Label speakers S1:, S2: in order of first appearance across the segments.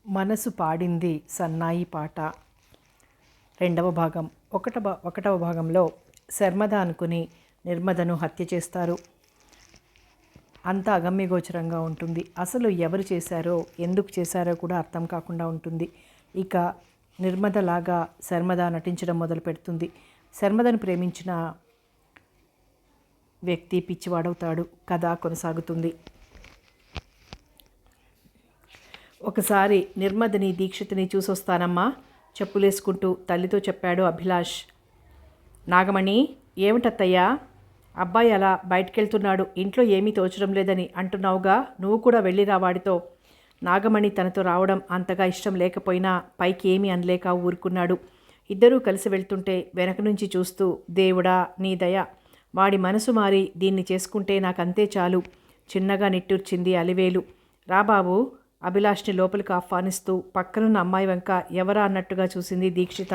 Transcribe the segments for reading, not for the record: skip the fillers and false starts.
S1: మనసు పాడింది సన్నాయి పాట. రెండవ భాగం. ఒకటవ భాగంలో శర్మద అనుకుని నిర్మదను హత్య చేస్తారు. అంతా అగమ్యగోచరంగా ఉంటుంది. అసలు ఎవరు చేశారో ఎందుకు చేశారో కూడా అర్థం కాకుండా ఉంటుంది. ఇక నిర్మదలాగా శర్మద నటించడం మొదలు పెడుతుంది. శర్మదను ప్రేమించిన వ్యక్తి పిచ్చివాడవుతాడు. కథ కొనసాగుతుంది. ఒకసారి నిర్మదని దీక్షితిని చూసొస్తానమ్మా చెప్పులేసుకుంటూ తల్లితో చెప్పాడు అభిలాష్. నాగమణి, ఏమిటత్తయ్యా, అబ్బాయి అలా బయటికెళ్తున్నాడు, ఇంట్లో ఏమీ తోచడం లేదని అంటున్నావుగా, నువ్వు కూడా వెళ్ళిరా వాడితో. నాగమణి తనతో రావడం అంతగా ఇష్టం లేకపోయినా పైకి ఏమీ అనలేక ఊరుకున్నాడు. ఇద్దరూ కలిసి వెళ్తుంటే వెనక నుంచి చూస్తూ, దేవుడా నీ దయ, వాడి మనసు మారి దీన్ని చేసుకుంటే నాకంతే చాలు, చిన్నగా నిట్టూర్చింది అలివేలు. రా బాబు, అభిలాష్ని లోపలికి ఆహ్వానిస్తూ పక్కనున్న అమ్మాయి వెంక ఎవరా అన్నట్టుగా చూసింది దీక్షిత.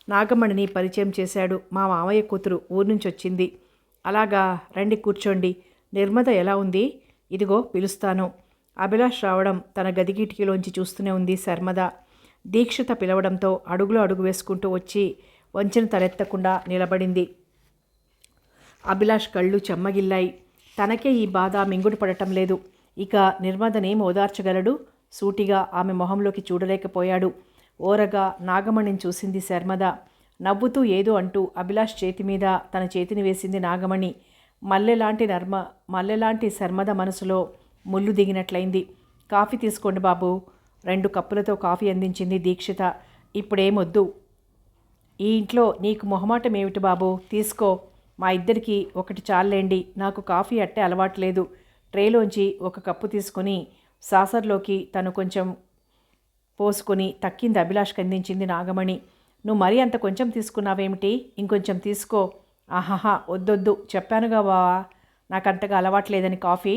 S1: నాగమణిని పరిచయం చేశాడు. మా మామయ్య కూతురు ఊరు నుంచి వచ్చింది. అలాగా, రండి కూర్చోండి. నిర్మద ఎలా ఉంది? ఇదిగో పిలుస్తాను. అభిలాష్ రావడం తన గది కిటికీలోంచి చూస్తూనే ఉంది శర్మద. దీక్షిత పిలవడంతో అడుగులో అడుగు వేసుకుంటూ వచ్చి వంచిన తలెత్తకుండా నిలబడింది. అభిలాష్ కళ్ళు చెమ్మగిల్లాయి. తనకే ఈ బాధ మింగుడు పడటం లేదు. ఇక నిర్మదనేం ఓదార్చగలడు? సూటిగా ఆమె మొహంలోకి చూడలేకపోయాడు. ఓరగా నాగమణిని చూసింది శర్మద. నవ్వుతూ ఏదో అంటూ అభిలాష్ చేతి మీద తన చేతిని వేసింది నాగమణి. మల్లెలాంటి శర్మద మనసులో ముళ్ళు దిగినట్లయింది. కాఫీ తీసుకోండి బాబు. 2 కప్పులతో కాఫీ అందించింది దీక్షిత. ఇప్పుడేమొద్దు. ఈ ఇంట్లో నీకు మొహమాటం ఏమిటి బాబు? తీసుకో. మా ఇద్దరికి ఒకటి చాలేండి. నాకు కాఫీ అట్టే అలవాట్లేదు. ట్రేలోంచి 1 కప్పు తీసుకుని సాసర్లోకి తను కొంచెం పోసుకొని తక్కింది అభిలాష్కి అందించింది నాగమణి. నువ్వు మరీ అంత కొంచెం తీసుకున్నావేమిటి? ఇంకొంచెం తీసుకో. ఆహాహా, వద్దొద్దు, చెప్పానుగా బావా, నాకంతగా అలవాట్లేదని కాఫీ.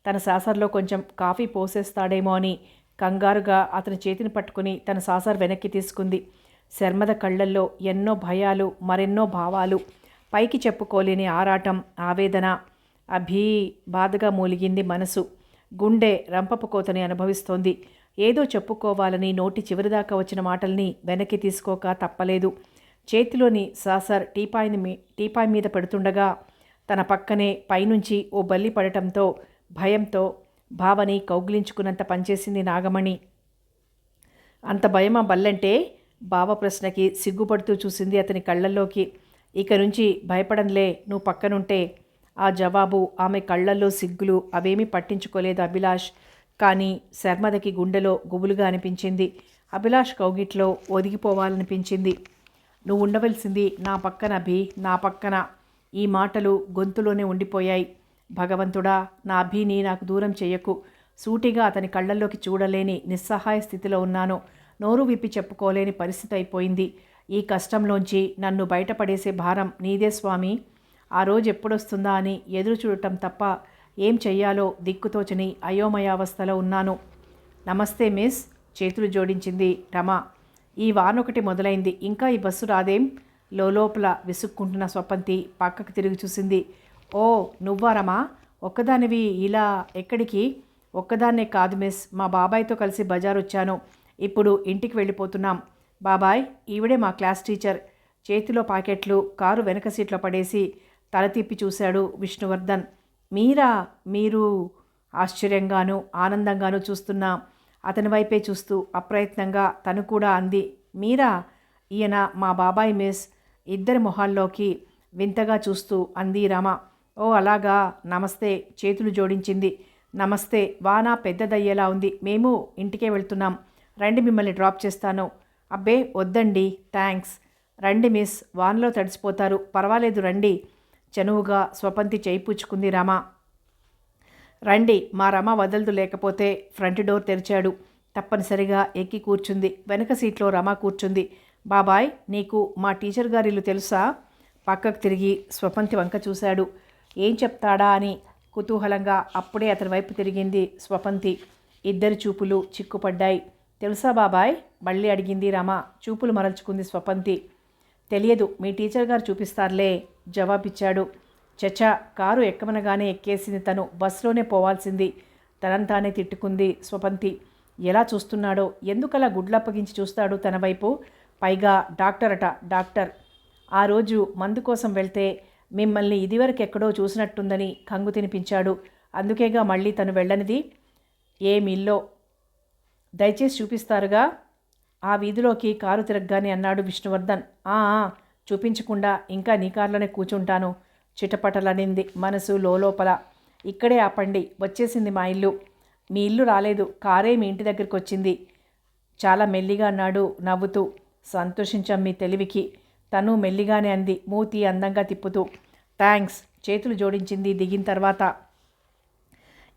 S1: తన సాసర్లో కొంచెం కాఫీ పోసేస్తాడేమో అని కంగారుగా అతని చేతిని పట్టుకుని తన సాసర్ వెనక్కి తీసుకుంది. శర్మద కళ్ళల్లో ఎన్నో భయాలు, మరెన్నో భావాలు, పైకి చెప్పుకోలేని ఆరాటం, ఆవేదన. బాధగా మూలిగింది మనసు. గుండె రంపపు కోతని అనుభవిస్తోంది. ఏదో చెప్పుకోవాలని నోటి చివరిదాకా వచ్చిన మాటల్ని వెనక్కి తీసుకోక తప్పలేదు. చేతిలోని సాసర్ టీపాయ్ మీద పెడుతుండగా తన పక్కనే పైనుంచి ఓ బల్లి పడటంతో భయంతో భావని కౌగిలించుకున్నంత పనిచేసింది నాగమణి. అంత భయమా బల్లంటే? బావ ప్రశ్నకి సిగ్గుపడుతూ చూసింది అతని కళ్ళల్లోకి. ఇక నుంచి భయపడంలే, నువ్వు పక్కనుంటే. ఆ జవాబు, ఆమె కళ్ళల్లో సిగ్గులు అవేమీ పట్టించుకోలేదు అభిలాష్. కానీ శర్మదకి గుండెలో గుబులుగా అనిపించింది. అభిలాష్ కౌగిట్లో ఒదిగిపోవాలనిపించింది. నువ్వు ఉండవలసింది నా పక్కన అభి, నా పక్కన. ఈ మాటలు గొంతులోనే ఉండిపోయాయి. భగవంతుడా, నా అభిని నాకు దూరం చెయ్యకు. సూటిగా అతని కళ్ళల్లోకి చూడలేని నిస్సహాయ స్థితిలో ఉన్నాను. నోరు విప్పి చెప్పుకోలేని పరిస్థితి అయిపోయింది. ఈ కష్టంలోంచి నన్ను బయటపడేసే భారం నీదే స్వామి. ఆ రోజు ఎప్పుడొస్తుందా అని ఎదురు చూడటం తప్ప ఏం చెయ్యాలో దిక్కుతోచని అయోమయావస్థలో ఉన్నాను. నమస్తే మిస్, చేతులు జోడించింది రమ. ఈ వానొకటి మొదలైంది, ఇంకా ఈ బస్సు రాదేం? లోపల విసుక్కుంటున్న స్వపంతి పక్కకు తిరిగి చూసింది. ఓ, నువ్వా రమా? ఒక్కదానివి ఇలా ఎక్కడికి? ఒక్కదాన్నే కాదు మిస్, మా బాబాయ్తో కలిసి బజార్ వచ్చాను. ఇప్పుడు ఇంటికి వెళ్ళిపోతున్నాం. బాబాయ్, ఈవిడే మా క్లాస్ టీచర్. చేతిలో పాకెట్లు కారు వెనక సీట్లో పడేసి తల తిప్పి చూశాడు విష్ణువర్ధన్. మీరు? ఆశ్చర్యంగానూ ఆనందంగానూ చూస్తున్నా అతని వైపే చూస్తూ అప్రయత్నంగా తను కూడా అంది. మీరా? ఈయన మా బాబాయ్ మిస్. ఇద్దరి మొహాల్లోకి వింతగా చూస్తూ అంది రమ. ఓ అలాగా, నమస్తే, చేతులు జోడించింది. నమస్తే. వాన పెద్దదయ్యేలా ఉంది, మేము ఇంటికే వెళ్తున్నాం. రండి, మిమ్మల్ని డ్రాప్ చేస్తాను. అబ్బే వద్దండి, థ్యాంక్స్. రండి మిస్, వానలో తడిసిపోతారు, పర్వాలేదు రండి. చనువుగా స్వపంతి చేయి పుచ్చుకుంది రమ. రండి. మా రమ వదలదు. లేకపోతే ఫ్రంట్ డోర్ తెరిచాడు. తప్పనిసరిగా ఎక్కి కూర్చుంది. వెనక సీట్లో రమ కూర్చుంది. బాబాయ్, నీకు మా టీచర్ గారి ఇల్లు తెలుసా? పక్కకు తిరిగి స్వపంతి వంక చూశాడు. ఏం చెప్తాడా అని కుతూహలంగా అప్పుడే అతని వైపు తిరిగింది స్వపంతి. ఇద్దరి చూపులు చిక్కుపడ్డాయి. తెలుసా బాబాయ్? మళ్ళీ అడిగింది రమ. చూపులు మరల్చుకుంది స్వపంతి. తెలియదు, మీ టీచర్ గారు చూపిస్తారులే, జవాబిచ్చాడు. చచా, కారు ఎక్కమనగానే ఎక్కేసింది తను. బస్సులోనే పోవాల్సింది. తనంతానే తిట్టుకుంది స్వపంతి. ఎలా చూస్తున్నాడో, ఎందుకలా గుడ్లప్పగించి చూస్తాడు తన వైపు? పైగా డాక్టర్ అట, డాక్టర్. ఆ రోజు మందు కోసం వెళ్తే మిమ్మల్ని ఇదివరకు ఎక్కడో చూసినట్టుందని కంగు తినిపించాడు. అందుకేగా మళ్ళీ తను వెళ్ళనిది. ఏమిల్లో దయచేసి చూపిస్తారుగా? ఆ వీధిలోకి కారు తిరగగానే అన్నాడు విష్ణువర్ధన్. ఆ చూపించకుండా ఇంకా నీ కారులోనే కూర్చుంటాను చిటపటలనింది మనసు లోపల. ఇక్కడే ఆపండి, వచ్చేసింది మా ఇల్లు. మీ ఇల్లు రాలేదు, కారే మీ ఇంటి దగ్గరికి వచ్చింది చాలా మెల్లిగా అన్నాడు నవ్వుతూ. సంతోషించాం మీ తెలివికి, తను మెల్లిగానే అంది మూతి అందంగా తిప్పుతూ. థ్యాంక్స్ చేతులు జోడించింది దిగిన తర్వాత.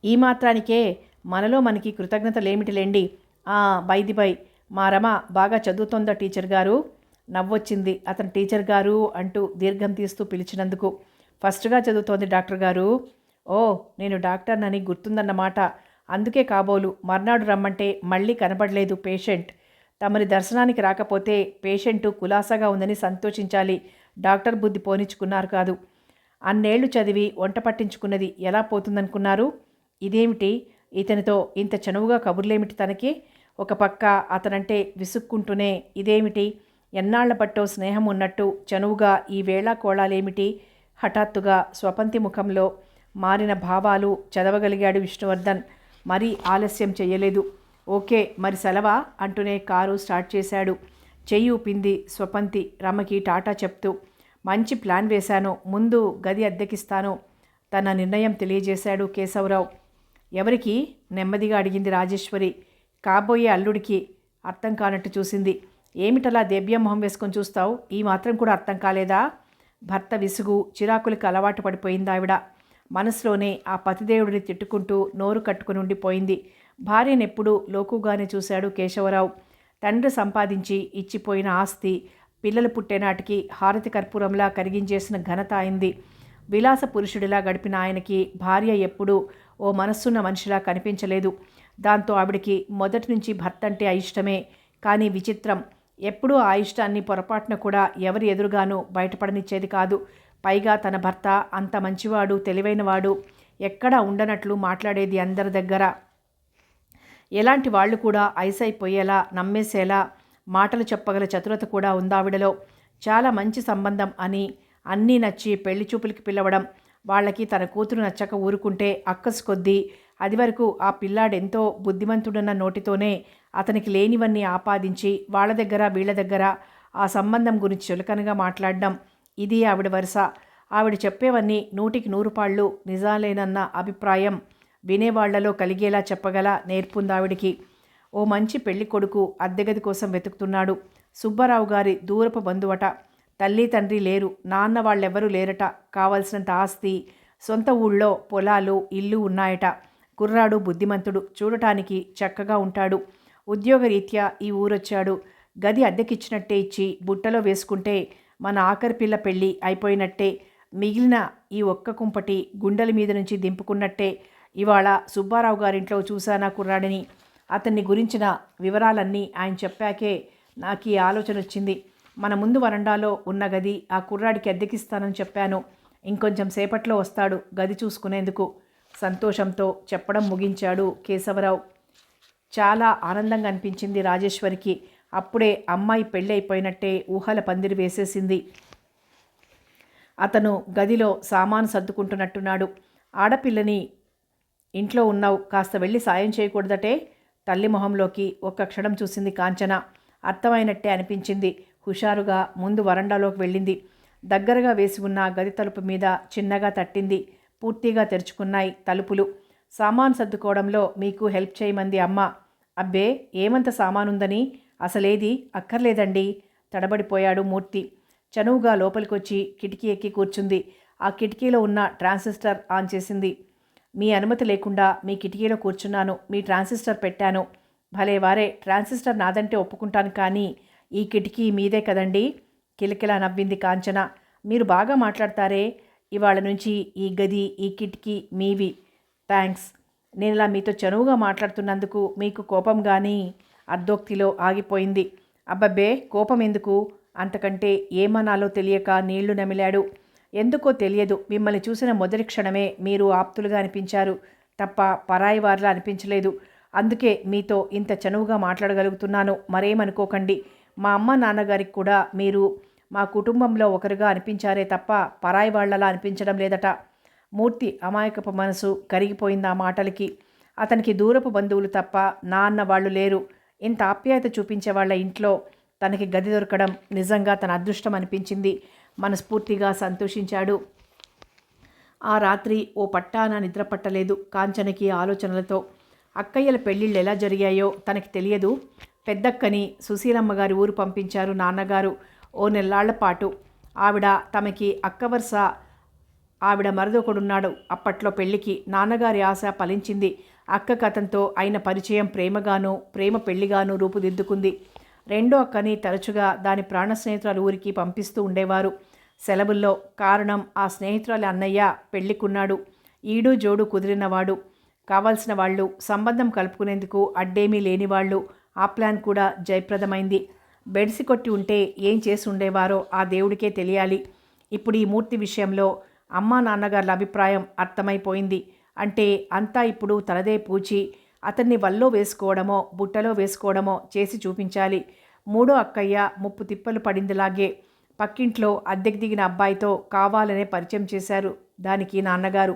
S1: ఈ మాత్రానికే మనలో మనకి కృతజ్ఞతలేమిటిలేండి. బై మా రమ బాగా చదువుతోందా టీచర్ గారు? నవ్వొచ్చింది అతను టీచర్ గారు అంటూ దీర్ఘం తీస్తూ పిలిచినందుకు. ఫస్ట్గా చదువుతోంది డాక్టర్ గారు. ఓ, నేను డాక్టర్నని గుర్తుందన్నమాట. అందుకే కాబోలు మర్నాడు రమ్మంటే మళ్ళీ కనబడలేదు పేషెంట్. తమరి దర్శనానికి రాకపోతే పేషెంటు కులాసాగా ఉందని సంతోషించాలి. డాక్టర్ బుద్ధి పోనిచ్చుకున్నారు కాదు. అన్నేళ్లు చదివి వంట పట్టించుకున్నది ఎలా పోతుందనుకున్నారు? ఇదేమిటి, ఇతనితో ఇంత చనువుగా కబుర్లేమిటి తనకి? ఒక పక్క అతనంటే విసుక్కుంటూనే ఇదేమిటి, ఎన్నాళ్ల పట్టో స్నేహం ఉన్నట్టు చనువుగా ఈ వేళా కోళాలేమిటి? హఠాత్తుగా స్వపంతి ముఖంలో మారిన భావాలు చదవగలిగాడు విష్ణువర్ధన్. మరీ ఆలస్యం చెయ్యలేదు. ఓకే మరి సెలవా అంటూనే కారు స్టార్ట్ చేశాడు. చెయ్యి ఊపింది స్వపంతి రమకి టాటా చెప్తూ. మంచి ప్లాన్ వేశాను, ముందు గది అద్దెకిస్తాను తన నిర్ణయం తెలియజేశాడు కేశవరావు. ఎవరికి? నెమ్మదిగా అడిగింది రాజేశ్వరి. కాబోయే అల్లుడికి. అర్థం కానట్టు చూసింది. ఏమిటలా దేవ్యం మొహం వేసుకొని చూస్తావు? ఈ మాత్రం కూడా అర్థం కాలేదా? భర్త విసుగు చిరాకులకు అలవాటు పడిపోయింది ఆవిడ. మనసులోనే ఆ పతిదేవుడిని తిట్టుకుంటూ నోరు కట్టుకుని ఉండిపోయింది. భార్యనెప్పుడూ లోకుగానే చూశాడు కేశవరావు. తండ్రి సంపాదించి ఇచ్చిపోయిన ఆస్తి పిల్లలు పుట్టేనాటికి హారతి కర్పూరంలా కరిగించేసిన ఘనత అయింది. విలాస పురుషుడిలా గడిపిన ఆయనకి భార్య ఎప్పుడూ ఓ మనస్సున్న మనిషిలా కనిపించలేదు. దాంతో ఆవిడికి మొదటి నుంచి భర్త అంటే అయిష్టమే. కానీ విచిత్రం, ఎప్పుడూ ఆ ఇష్టాన్ని పొరపాటున కూడా ఎవరి ఎదురుగానూ బయటపడనిచ్చేది కాదు. పైగా తన భర్త అంత మంచివాడు, తెలివైనవాడు, ఎక్కడా ఉండనట్లు మాట్లాడేది అందరి దగ్గర. ఎలాంటి వాళ్ళు కూడా ఐసైపోయేలా నమ్మేసేలా మాటలు చెప్పగల చతురత కూడా ఉందావిడలో. చాలా మంచి సంబంధం అని అన్నీ నచ్చి పెళ్లి చూపులకి పిలవడం, వాళ్ళకి తన కూతురు నచ్చక ఊరుకుంటే అక్కసు కొద్దీ అది వరకు ఆ పిల్లాడెంతో బుద్ధిమంతుడన్న నోటితోనే అతనికి లేనివన్నీ ఆపాదించి వాళ్ళ దగ్గర వీళ్ళ దగ్గర ఆ సంబంధం గురించి చులకనగా మాట్లాడడం, ఇది ఆవిడ వరుస. ఆవిడ చెప్పేవన్నీ 100కి 100 పాళ్ళు నిజాలేనన్న అభిప్రాయం వినేవాళ్లలో కలిగేలా చెప్పగల నేర్పుందావిడికి. ఓ మంచి పెళ్లి కొడుకు అద్దెగది కోసం వెతుకుతున్నాడు. సుబ్బారావు గారి దూరపు బంధువట. తల్లి తండ్రి లేరు, నాన్న వాళ్ళెవ్వరూ లేరట. కావలసినంత ఆస్తి, సొంత ఊళ్ళో పొలాలు ఇల్లు ఉన్నాయట. కుర్రాడు బుద్ధిమంతుడు, చూడటానికి చక్కగా ఉంటాడు. ఉద్యోగరీత్యా ఈ ఊరొచ్చాడు. గది అద్దెకిచ్చినట్టే ఇచ్చి బుట్టలో వేసుకుంటే మన ఆఖరి పిల్ల పెళ్ళి అయిపోయినట్టే. మిగిలిన ఈ ఒక్క కుంపటి గుండెల మీద నుంచి దింపుకున్నట్టే. ఇవాళ సుబ్బారావు గారింట్లో చూశానా కుర్రాడిని. అతన్ని గురించిన వివరాలన్నీ ఆయన చెప్పాకే నాకు ఈ ఆలోచన వచ్చింది. మన ముందు వరండాలో ఉన్న గది ఆ కుర్రాడికి అద్దెకిస్తానని చెప్పాను. ఇంకొంచెం సేపట్లో వస్తాడు గది చూసుకునేందుకు. సంతోషంతో చెప్పడం ముగించాడు కేశవరావు. చాలా ఆనందంగా అనిపించింది రాజేశ్వరికి. అప్పుడే అమ్మాయి పెళ్ళి అయిపోయినట్టే ఊహల పందిరి వేసేసింది. అతను గదిలో సామాను సర్దుకుంటున్నట్టున్నాడు. ఆడపిల్లని ఇంట్లో ఉన్నావు, కాస్త వెళ్ళి సాయం చేయకూడదటే? తల్లి మొహంలోకి ఒక్క క్షణం చూసింది కాంచన. అర్థమైనట్టే అనిపించింది. హుషారుగా ముందు వరండాలోకి వెళ్ళింది. దగ్గరగా వేసి ఉన్న గది తలుపు మీద చిన్నగా తట్టింది. పూర్తిగా తెరుచుకున్నాయి తలుపులు. సామాను సర్దుకోవడంలో మీకు హెల్ప్ చేయమంది అమ్మ. అబ్బే, ఏమంత సామానుందని? అసలేది అక్కర్లేదండి తడబడిపోయాడు మూర్తి. చనువుగా లోపలికొచ్చి కిటికీ ఎక్కి కూర్చుంది. ఆ కిటికీలో ఉన్న ట్రాన్సిస్టర్ ఆన్ చేసింది. మీ అనుమతి లేకుండా మీ కిటికీలో కూర్చున్నాను, మీ ట్రాన్సిస్టర్ పెట్టాను. భలే వారే, ట్రాన్సిస్టర్ నాదంటే ఒప్పుకుంటాను, కానీ ఈ కిటికీ మీదే కదండి. కిలకిలా నవ్వింది కాంచన. మీరు బాగా మాట్లాడతారే. ఇవాళ నుంచి ఈ గది ఈ కిటికీ మీవి. థ్యాంక్స్. నేను ఇలా మీతో చనువుగా మాట్లాడుతున్నందుకు మీకు కోపం కానీ? అర్ధోక్తిలో ఆగిపోయింది. అబ్బబ్బే, కోపం ఎందుకు? అంతకంటే ఏమనాలో తెలియక నీళ్లు నమిలాడు. ఎందుకో తెలియదు, మిమ్మల్ని చూసిన మొదటి క్షణమే మీరు ఆప్తులుగా అనిపించారు తప్ప పరాయి వారిలా అనిపించలేదు. అందుకే మీతో ఇంత చనువుగా మాట్లాడగలుగుతున్నాను. మరేమనుకోకండి. మా అమ్మ నాన్నగారికి కూడా మీరు మా కుటుంబంలో ఒకరుగా అనిపించారే తప్ప పరాయి వాళ్ళలా అనిపించడం లేదట. మూర్తి అమాయకపు మనసు కరిగిపోయింది ఆ మాటలకి. అతనికి దూరపు బంధువులు తప్ప నాన్న వాళ్ళు లేరు. ఇంత ఆప్యాయత చూపించే వాళ్ళ ఇంట్లో తనకి గది దొరకడం నిజంగా తన అదృష్టం అనిపించింది. మనస్ఫూర్తిగా సంతోషించాడు. ఆ రాత్రి ఓ పట్టాన నిద్ర పట్టలేదు కాంచనకి ఆలోచనలతో. అక్కయ్యల పెళ్ళిళ్ళు ఎలా జరిగాయో తనకి తెలియదు. పెద్దక్కని సుశీలమ్మ గారి ఊరు పంపించారు నాన్నగారు. ఓ నెల్లాళ్ల పాటు. ఆవిడ తమకి అక్క వరుస. ఆవిడ మరదొకడున్నాడు. అప్పట్లో పెళ్లికి నాన్నగారి ఆశ ఫలించింది. అక్క కథంతో అయిన పరిచయం ప్రేమగాను ప్రేమ పెళ్లిగాను రూపుదిద్దుకుంది. రెండో అక్కని తరచుగా దాని ప్రాణ స్నేహితురాలు ఊరికి పంపిస్తూ ఉండేవారు సెలవుల్లో. కారణం ఆ స్నేహితురాలి అన్నయ్య పెళ్లికున్నాడు. ఈడు జోడు కుదిరినవాడు. కావాల్సిన వాళ్ళు సంబంధం కలుపుకునేందుకు అడ్డేమీ లేనివాళ్ళు. ఆ ప్లాన్ కూడా జయప్రదమైంది. బెడిసి కొట్టి ఉంటే ఏం చేసి ఉండేవారో ఆ దేవుడికే తెలియాలి. ఇప్పుడు ఈ మూర్తి విషయంలో అమ్మా నాన్నగారుల అభిప్రాయం అర్థమైపోయింది. అంటే అంతా ఇప్పుడు తనదే పూచి అతన్ని వల్లో వేసుకోవడమో బుట్టలో వేసుకోవడమో చేసి చూపించాలి. మూడో అక్కయ్య ముప్పు తిప్పలు పడిందిలాగే పక్కింట్లో అద్దెకి దిగిన అబ్బాయితో కావాలనే పరిచయం చేశారు దానికి నాన్నగారు.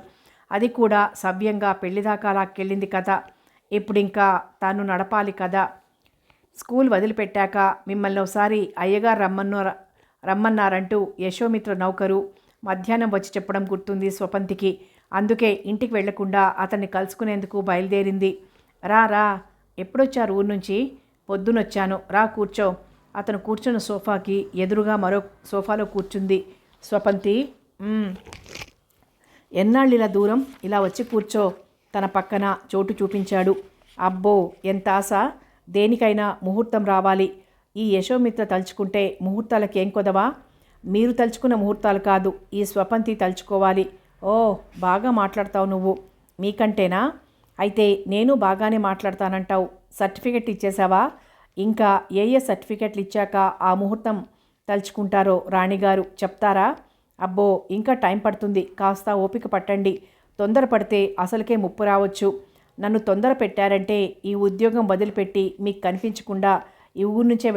S1: అది కూడా సవ్యంగా పెళ్లిదాకా లాక్కెళ్ళింది కథ. ఇప్పుడు ఇంకా తాను నడపాలి కదా. స్కూల్ వదిలిపెట్టాక మిమ్మల్ని ఒకసారి అయ్యగారు రమ్మన్నారంటూ యశోమిత్ర నౌకరు మధ్యాహ్నం వచ్చి చెప్పడం గుర్తుంది స్వపంతికి. అందుకే ఇంటికి వెళ్లకుండా అతన్ని కలుసుకునేందుకు బయలుదేరింది. రా ఎప్పుడొచ్చారు ఊరు నుంచి? పొద్దునొచ్చాను. రా కూర్చో. అతను కూర్చున్న సోఫాకి ఎదురుగా మరో సోఫాలో కూర్చుంది స్వపంతి. ఎన్నాళ్ళిలా దూరం? ఇలా వచ్చి కూర్చో. తన పక్కన చోటు చూపించాడు. అబ్బో ఎంత ఆశ. దేనికైనా ముహూర్తం రావాలి. ఈ యశోమిత్ర తలుచుకుంటే ముహూర్తాలకేం కొదవా? మీరు తలుచుకున్న ముహూర్తాలు కాదు, ఈ స్వపంతి తలుచుకోవాలి. ఓ బాగా మాట్లాడతావు నువ్వు. మీకంటేనా? అయితే నేను బాగానే మాట్లాడతానంటావు. సర్టిఫికెట్ ఇచ్చేసావా? ఇంకా ఏ సర్టిఫికెట్లు ఇచ్చాక ఆ ముహూర్తం తలుచుకుంటారో రాణిగారు చెప్తారా? అబ్బో ఇంకా టైం పడుతుంది. కాస్త ఓపిక పట్టండి. తొందరపడితే అసలుకే ముప్పు రావచ్చు. నన్ను తొందర పెట్టారంటే ఈ ఉద్యోగం వదిలిపెట్టి మీకు కనిపించకుండా ఈ ఊరు నుంచే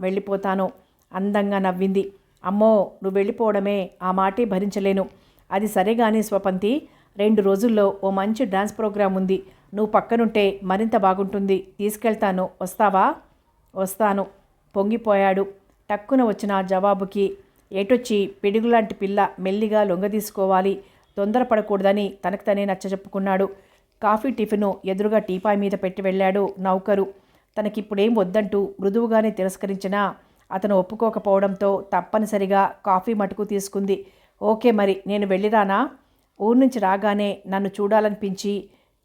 S1: వెళ్ళిపోతాను. అందంగా నవ్వింది. అమ్మో నువ్వు వెళ్ళిపోవడమే, ఆ మాటే భరించలేను. అది సరే కానీ స్వపంతి, 2 రోజుల్లో ఓ మంచి డాన్స్ ప్రోగ్రాం ఉంది. నువ్వు పక్కనుంటే మరింత బాగుంటుంది. తీసుకెళ్తాను. వస్తావా? వస్తాను. పొంగిపోయాడు టక్కున వచ్చిన జవాబుకి. ఏటొచ్చి పిడుగులాంటి పిల్ల మెల్లిగా లొంగదీసుకోవాలి. తొందరపడకూడదని తనకు తనే నచ్చజెప్పుకున్నాడు. కాఫీ టిఫిను ఎదురుగా టీపాయ్ మీద పెట్టి వెళ్ళాడు నౌకరు. తనకిప్పుడేం వద్దంటూ మృదువుగానే తిరస్కరించినా అతను ఒప్పుకోకపోవడంతో తప్పనిసరిగా కాఫీ మటుకు తీసుకుంది. ఓకే మరి నేను వెళ్ళిరానా? ఊరు నుంచి రాగానే నన్ను చూడాలనిపించి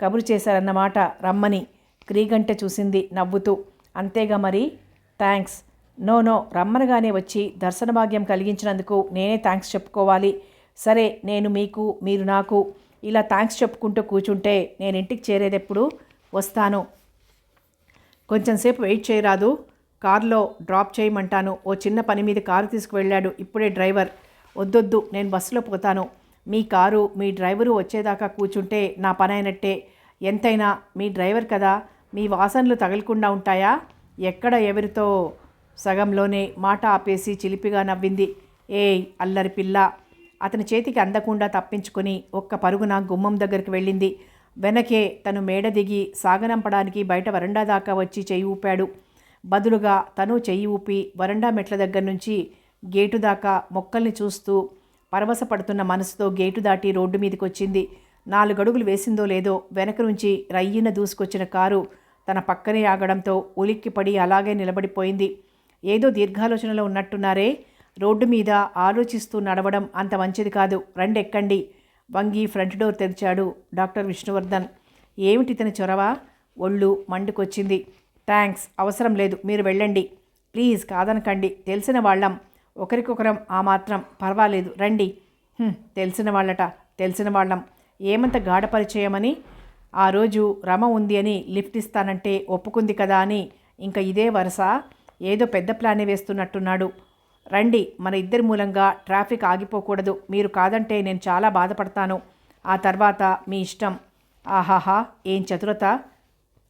S1: కబురు చేశారన్నమాట రమ్మని. క్రీగంటె చూసింది నవ్వుతూ. అంతేగా మరి. థ్యాంక్స్. నో రమ్మనగానే వచ్చి దర్శన భాగ్యం కలిగించినందుకు నేనే థ్యాంక్స్ చెప్పుకోవాలి. సరే నేను మీకు మీరు నాకు ఇలా థ్యాంక్స్ చెప్పుకుంటూ కూర్చుంటే నేను ఇంటికి చేరేదెప్పుడు? వస్తాను. కొంచెంసేపు వెయిట్ చేయరాదు? కారులో డ్రాప్ చేయమంటాను. ఓ చిన్న పని మీద కారు తీసుకువెళ్ళాడు ఇప్పుడే డ్రైవర్. వద్దొద్దు నేను బస్సులో పోతాను. మీ కారు మీ డ్రైవరు వచ్చేదాకా కూర్చుంటే నా పని అయినట్టే. ఎంతైనా మీ డ్రైవర్ కదా, మీ వాసనలు తగలకుండా ఉంటాయా? ఎక్కడ ఎవరితో? సగంలోనే మాట ఆపేసి చిలిపిగా నవ్వింది. ఏయ్ అల్లరి పిల్ల. అతని చేతికి అందకుండా తప్పించుకొని ఒక్క పరుగున గుమ్మం దగ్గరికి వెళ్ళింది. వెనకే తను మేడ దిగి సాగనంపడానికి బయట వరండా దాకా వచ్చి చెయ్యి ఊపాడు. బదులుగా తను చెయ్యి ఊపి వరండా మెట్ల దగ్గర నుంచి గేటు దాకా మొక్కల్ని చూస్తూ పరవశపడుతున్న మనసుతో గేటు దాటి రోడ్డు మీదకి వచ్చింది. 4 అడుగులు వేసిందో లేదో వెనక నుంచి రయ్యిన దూసుకొచ్చిన కారు తన పక్కనే ఆగడంతో ఉలిక్కిపడి అలాగే నిలబడిపోయింది. ఏదో దీర్ఘాలోచనలో ఉన్నట్టున్నారే. రోడ్డు మీద ఆలోచిస్తూ నడవడం అంత మంచిది కాదు. రండెక్కండి. వంగి ఫ్రంట్ డోర్ తెరిచాడు డాక్టర్ విష్ణువర్ధన్. ఏమిటి ఇతని చొరవ? ఒళ్ళు మండుకొచ్చింది. థ్యాంక్స్, అవసరం లేదు, మీరు వెళ్ళండి. ప్లీజ్ కాదనకండి. తెలిసిన వాళ్ళం, ఒకరికొకరం, ఆ మాత్రం పర్వాలేదు. రండి. తెలిసిన వాళ్ళం. ఏమంత గాఢ పరిచయమని? ఆ రోజు రమ ఉంది అని లిఫ్ట్ ఇస్తానంటే ఒప్పుకుంది కదా అని ఇంకా ఇదే వరుస? ఏదో పెద్ద ప్లానే వేస్తున్నట్టున్నాడు. రండి, మన ఇద్దరి మూలంగా ట్రాఫిక్ ఆగిపోకూడదు. మీరు కాదంటే నేను చాలా బాధపడతాను. ఆ తర్వాత మీ ఇష్టం. ఆహాహా ఏం చతురత.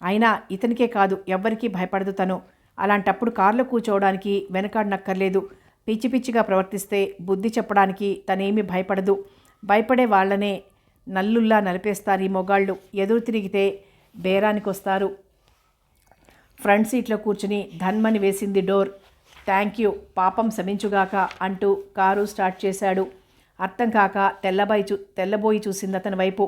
S1: అయినా ఇతనికే కాదు ఎవ్వరికీ భయపడదు తను. అలాంటప్పుడు కారులో కూర్చోవడానికి వెనకాడనక్కర్లేదు. పిచ్చి పిచ్చిగా ప్రవర్తిస్తే బుద్ధి చెప్పడానికి తనేమీ భయపడదు. భయపడే వాళ్ళనే నల్లుల్లా నలిపేస్తారు ఈ మొగాళ్ళు. ఎదురు తిరిగితే బేరానికొస్తారు. ఫ్రంట్ సీట్లో కూర్చుని ధన్మని వేసింది డోర్. థ్యాంక్ యూ, పాపం శమించుగాక అంటూ కారు స్టార్ట్ చేశాడు. అర్థం కాక తెల్లబోయి చూసింది అతని వైపు.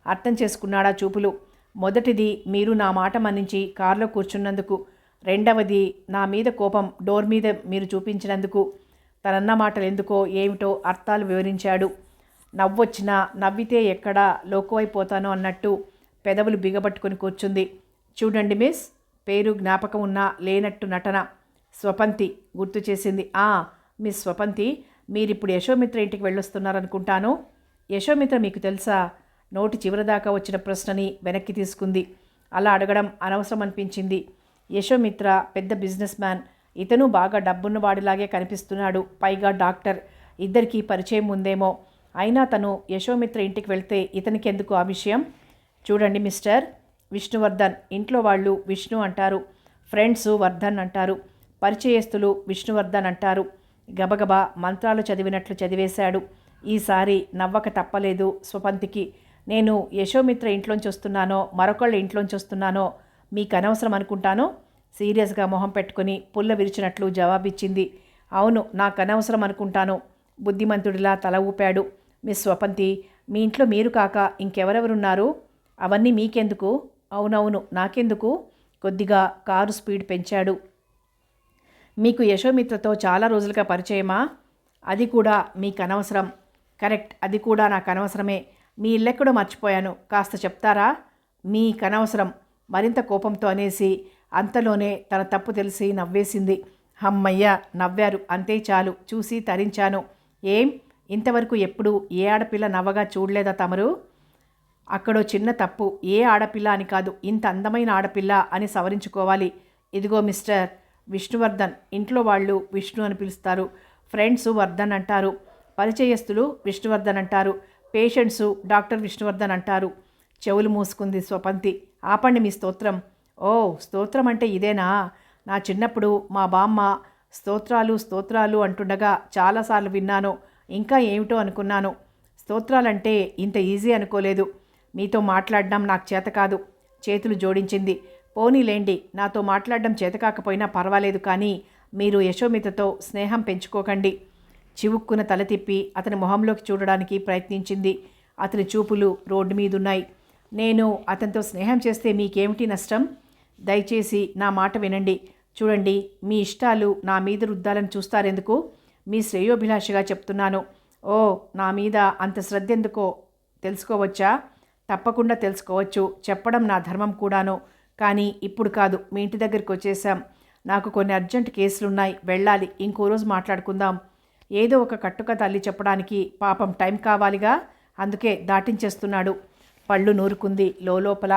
S1: అర్థం చేసుకున్నాడా చూపులు. మొదటిది మీరు నా మాట మన్నించి కారులో కూర్చున్నందుకు. రెండవది నా మీద కోపం డోర్ మీద మీరు చూపించినందుకు. తనన్న మాటలు ఎందుకో ఏమిటో అర్థాలు వివరించాడు. నవ్వొచ్చినా నవ్వితే ఎక్కడా లోకువైపోతానో అన్నట్టు పెదవులు బిగబట్టుకుని కూర్చుంది. చూడండి మిస్, పేరు జ్ఞాపకం ఉన్నా లేనట్టు నటన. స్వపంతి గుర్తు చేసింది. మిస్ స్వపంతి, మీరిప్పుడు యశోమిత్ర ఇంటికి వెళ్ళొస్తున్నారనుకుంటాను. యశోమిత్ర మీకు తెలుసా? నోటి చివరిదాకా వచ్చిన ప్రశ్నని వెనక్కి తీసుకుంది. అలా అడగడం అనవసరం అనిపించింది. యశోమిత్ర పెద్ద బిజినెస్ మ్యాన్. ఇతను బాగా డబ్బున్నవాడిలాగే కనిపిస్తున్నాడు. పైగా డాక్టర్. ఇద్దరికీ పరిచయం ఉందేమో. అయినా తను యశోమిత్ర ఇంటికి వెళ్తే ఇతనికి ఎందుకు ఆ విషయం? చూడండి మిస్టర్ విష్ణువర్ధన్, ఇంట్లో వాళ్ళు విష్ణు అంటారు, ఫ్రెండ్స్ వర్ధన్ అంటారు, పరిచయస్తులు విష్ణువర్ధన్ అంటారు. గబగబా మంత్రాలు చదివినట్లు చదివేశాడు. ఈసారి నవ్వక తప్పలేదు స్వపంతికి. నేను యశోమిత్ర ఇంట్లోంచి వస్తున్నానో మరొకళ్ళ ఇంట్లోంచి వస్తున్నానో మీకు అనవసరం అనుకుంటాను. సీరియస్గా మొహం పెట్టుకుని పుల్ల విరిచినట్లు జవాబిచ్చింది. అవును, నాకు అనవసరం అనుకుంటాను. బుద్ధిమంతుడిలా తల ఊపాడు. మిస్ స్వపంతి, మీ ఇంట్లో మీరు కాక ఇంకెవరెవరున్నారు? అవన్నీ మీకెందుకు? అవునవును, నాకెందుకు? కొద్దిగా కారు స్పీడ్ పెంచాడు. మీకు యశోమిత్రతో చాలా రోజులుగా పరిచయమా? అది కూడా మీకు అనవసరం. కరెక్ట్, అది కూడా నాకు అనవసరమే. మీ ఇల్లెక్కడో మర్చిపోయాను, కాస్త చెప్తారా? మీకనవసరం, మరింత కోపంతో అనేసి అంతలోనే తన తప్పు తెలిసి నవ్వేసింది. హమ్మయ్య, నవ్వారు, అంతే చాలు. చూసి తరించాను. ఏం, ఇంతవరకు ఎప్పుడు ఏ ఆడపిల్ల నవ్వగా చూడలేదా తమరు? అక్కడో చిన్న తప్పు. ఏ ఆడపిల్ల అని కాదు, ఇంత అందమైన ఆడపిల్ల అని సవరించుకోవాలి. ఇదిగో మిస్టర్ విష్ణువర్ధన్, ఇంట్లో వాళ్ళు విష్ణు అని పిలుస్తారు, ఫ్రెండ్స్ వర్ధన్ అంటారు, పరిచయస్తులు విష్ణువర్ధన్ అంటారు, పేషెంట్సు డాక్టర్ విష్ణువర్ధన్ అంటారు. చెవులు మూసుకుంది స్వపంతి. ఆపండి మీ స్తోత్రం. ఓ, స్తోత్రం అంటే ఇదేనా? నా చిన్నప్పుడు మా బామ్మ స్తోత్రాలు అంటుండగా చాలాసార్లు విన్నాను. ఇంకా ఏమిటో అనుకున్నాను. స్తోత్రాలంటే ఇంత ఈజీ అనుకోలేదు. మీతో మాట్లాడడం నాకు చేత కాదు. చేతులు జోడించింది. పోనీలేండి, నాతో మాట్లాడడం చేతకాకపోయినా పర్వాలేదు, కానీ మీరు యశోమితతో స్నేహం పెంచుకోకండి. చివుక్కున తల తిప్పి అతని మొహంలోకి చూడడానికి ప్రయత్నించింది. అతని చూపులు రోడ్డు మీదున్నాయి. నేను అతనితో స్నేహం చేస్తే మీకేమిటి నష్టం? దయచేసి నా మాట వినండి. చూడండి, మీ ఇష్టాలు నా మీద రుద్దాలని చూస్తారెందుకు? మీ శ్రేయోభిలాషగా చెప్తున్నాను. ఓ, నా మీద అంత శ్రద్ధ ఎందుకో తెలుసుకోవచ్చా? తప్పకుండా తెలుసుకోవచ్చు. చెప్పడం నా ధర్మం కూడాను. కానీ ఇప్పుడు కాదు, మీ ఇంటి దగ్గరికి వచ్చేసాం. నాకు కొన్ని అర్జెంట్ కేసులున్నాయి, వెళ్ళాలి. ఇంకో రోజు మాట్లాడుకుందాం. ఏదో ఒక కట్టుకథ అల్లి చెప్పడానికి పాపం టైం కావాలిగా, అందుకే దాటించేస్తున్నాడు. పళ్ళు నూరుకుంది లోపల.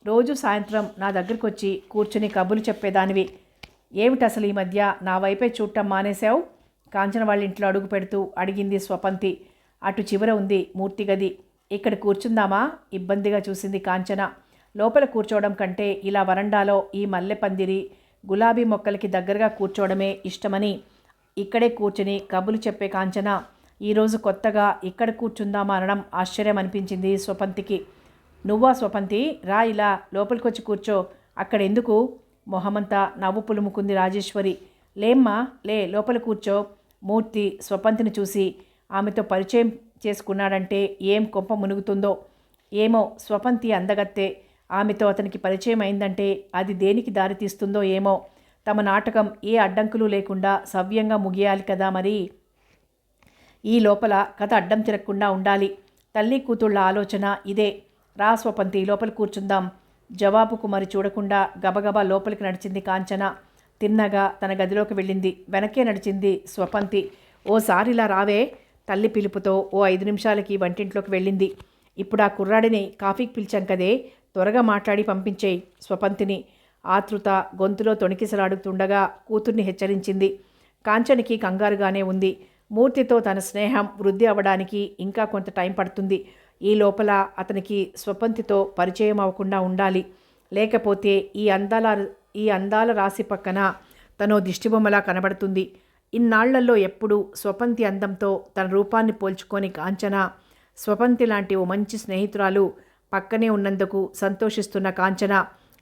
S1: రోజు సాయంత్రం నా దగ్గరికి వచ్చి కూర్చుని కబుర్లు చెప్పేదానివి. ఏమిటి అసలు ఈ మధ్య నా వైపే చూడటం మానేశావు? కాంచన వాళ్ళ ఇంట్లో అడుగు పెడుతూ అడిగింది స్వపంతి. అటు చివర ఉంది మూర్తి గది. ఇక్కడ కూర్చుందామా? ఇబ్బందిగా చూసింది కాంచన. లోపల కూర్చోవడం కంటే ఇలా వరండాలో ఈ మల్లె పందిరి, గులాబీ మొక్కలకి దగ్గరగా కూర్చోవడమే ఇష్టమని ఇక్కడే కూర్చుని కబుర్లు చెప్పే కాంచన ఈరోజు కొత్తగా ఇక్కడ కూర్చుందామా అనడం ఆశ్చర్యం అనిపించింది స్వపంతికి. నువ్వా స్వపంతి? రా, ఇలా లోపలికొచ్చి కూర్చో. అక్కడెందుకు? మొహమంతా నవ్వు పులుముకుంది రాజేశ్వరి. లేమ్మా, లే, లోపల కూర్చో. మూర్తి స్వపంతిని చూసి ఆమెతో పరిచయం చేసుకున్నాడంటే ఏం కొంప మునుగుతుందో ఏమో. స్వపంతి అందగత్తే. ఆమెతో అతనికి పరిచయం అయిందంటే అది దేనికి దారితీస్తుందో ఏమో. తమ నాటకం ఏ అడ్డంకులు లేకుండా సవ్యంగా ముగియాలి కదా మరి. ఈ లోపల కథ అడ్డం తిరగకుండా ఉండాలి. తల్లి కూతుళ్ళ ఆలోచన ఇదే. రా స్వపంతి, లోపల కూర్చుందాం. జవాబుకు మరి చూడకుండా గబగబా లోపలికి నడిచింది కాంచన. తిన్నగా తన గదిలోకి వెళ్ళింది. వెనకే నడిచింది స్వపంతి. ఓసారి ఇలా రావే. తల్లి పిలుపుతో ఓ 5 నిమిషాలకి వంటింట్లోకి వెళ్ళింది. ఇప్పుడు ఆ కుర్రాడిని కాఫీకి పిలిచాం కదే, త్వరగా మాట్లాడి పంపించేయి స్వపంతిని. ఆతృత గొంతులో తొణికిసలాడుతుండగా కూతుర్ని హెచ్చరించింది. కాంచనికి కంగారుగానే ఉంది. మూర్తితో తన స్నేహం వృద్ధి అవ్వడానికి ఇంకా కొంత టైం పడుతుంది. ఈ లోపల అతనికి స్వపంతితో పరిచయం అవ్వకుండా ఉండాలి. లేకపోతే ఈ అందాల రాశి పక్కన తనో దిష్టిబొమ్మలా కనబడుతుంది. ఇన్నాళ్లలో ఎప్పుడూ స్వపంతి అందంతో తన రూపాన్ని పోల్చుకొని కాంచన, స్వపంతి లాంటి ఓ మంచి స్నేహితురాలు పక్కనే ఉన్నందుకు సంతోషిస్తున్న కాంచన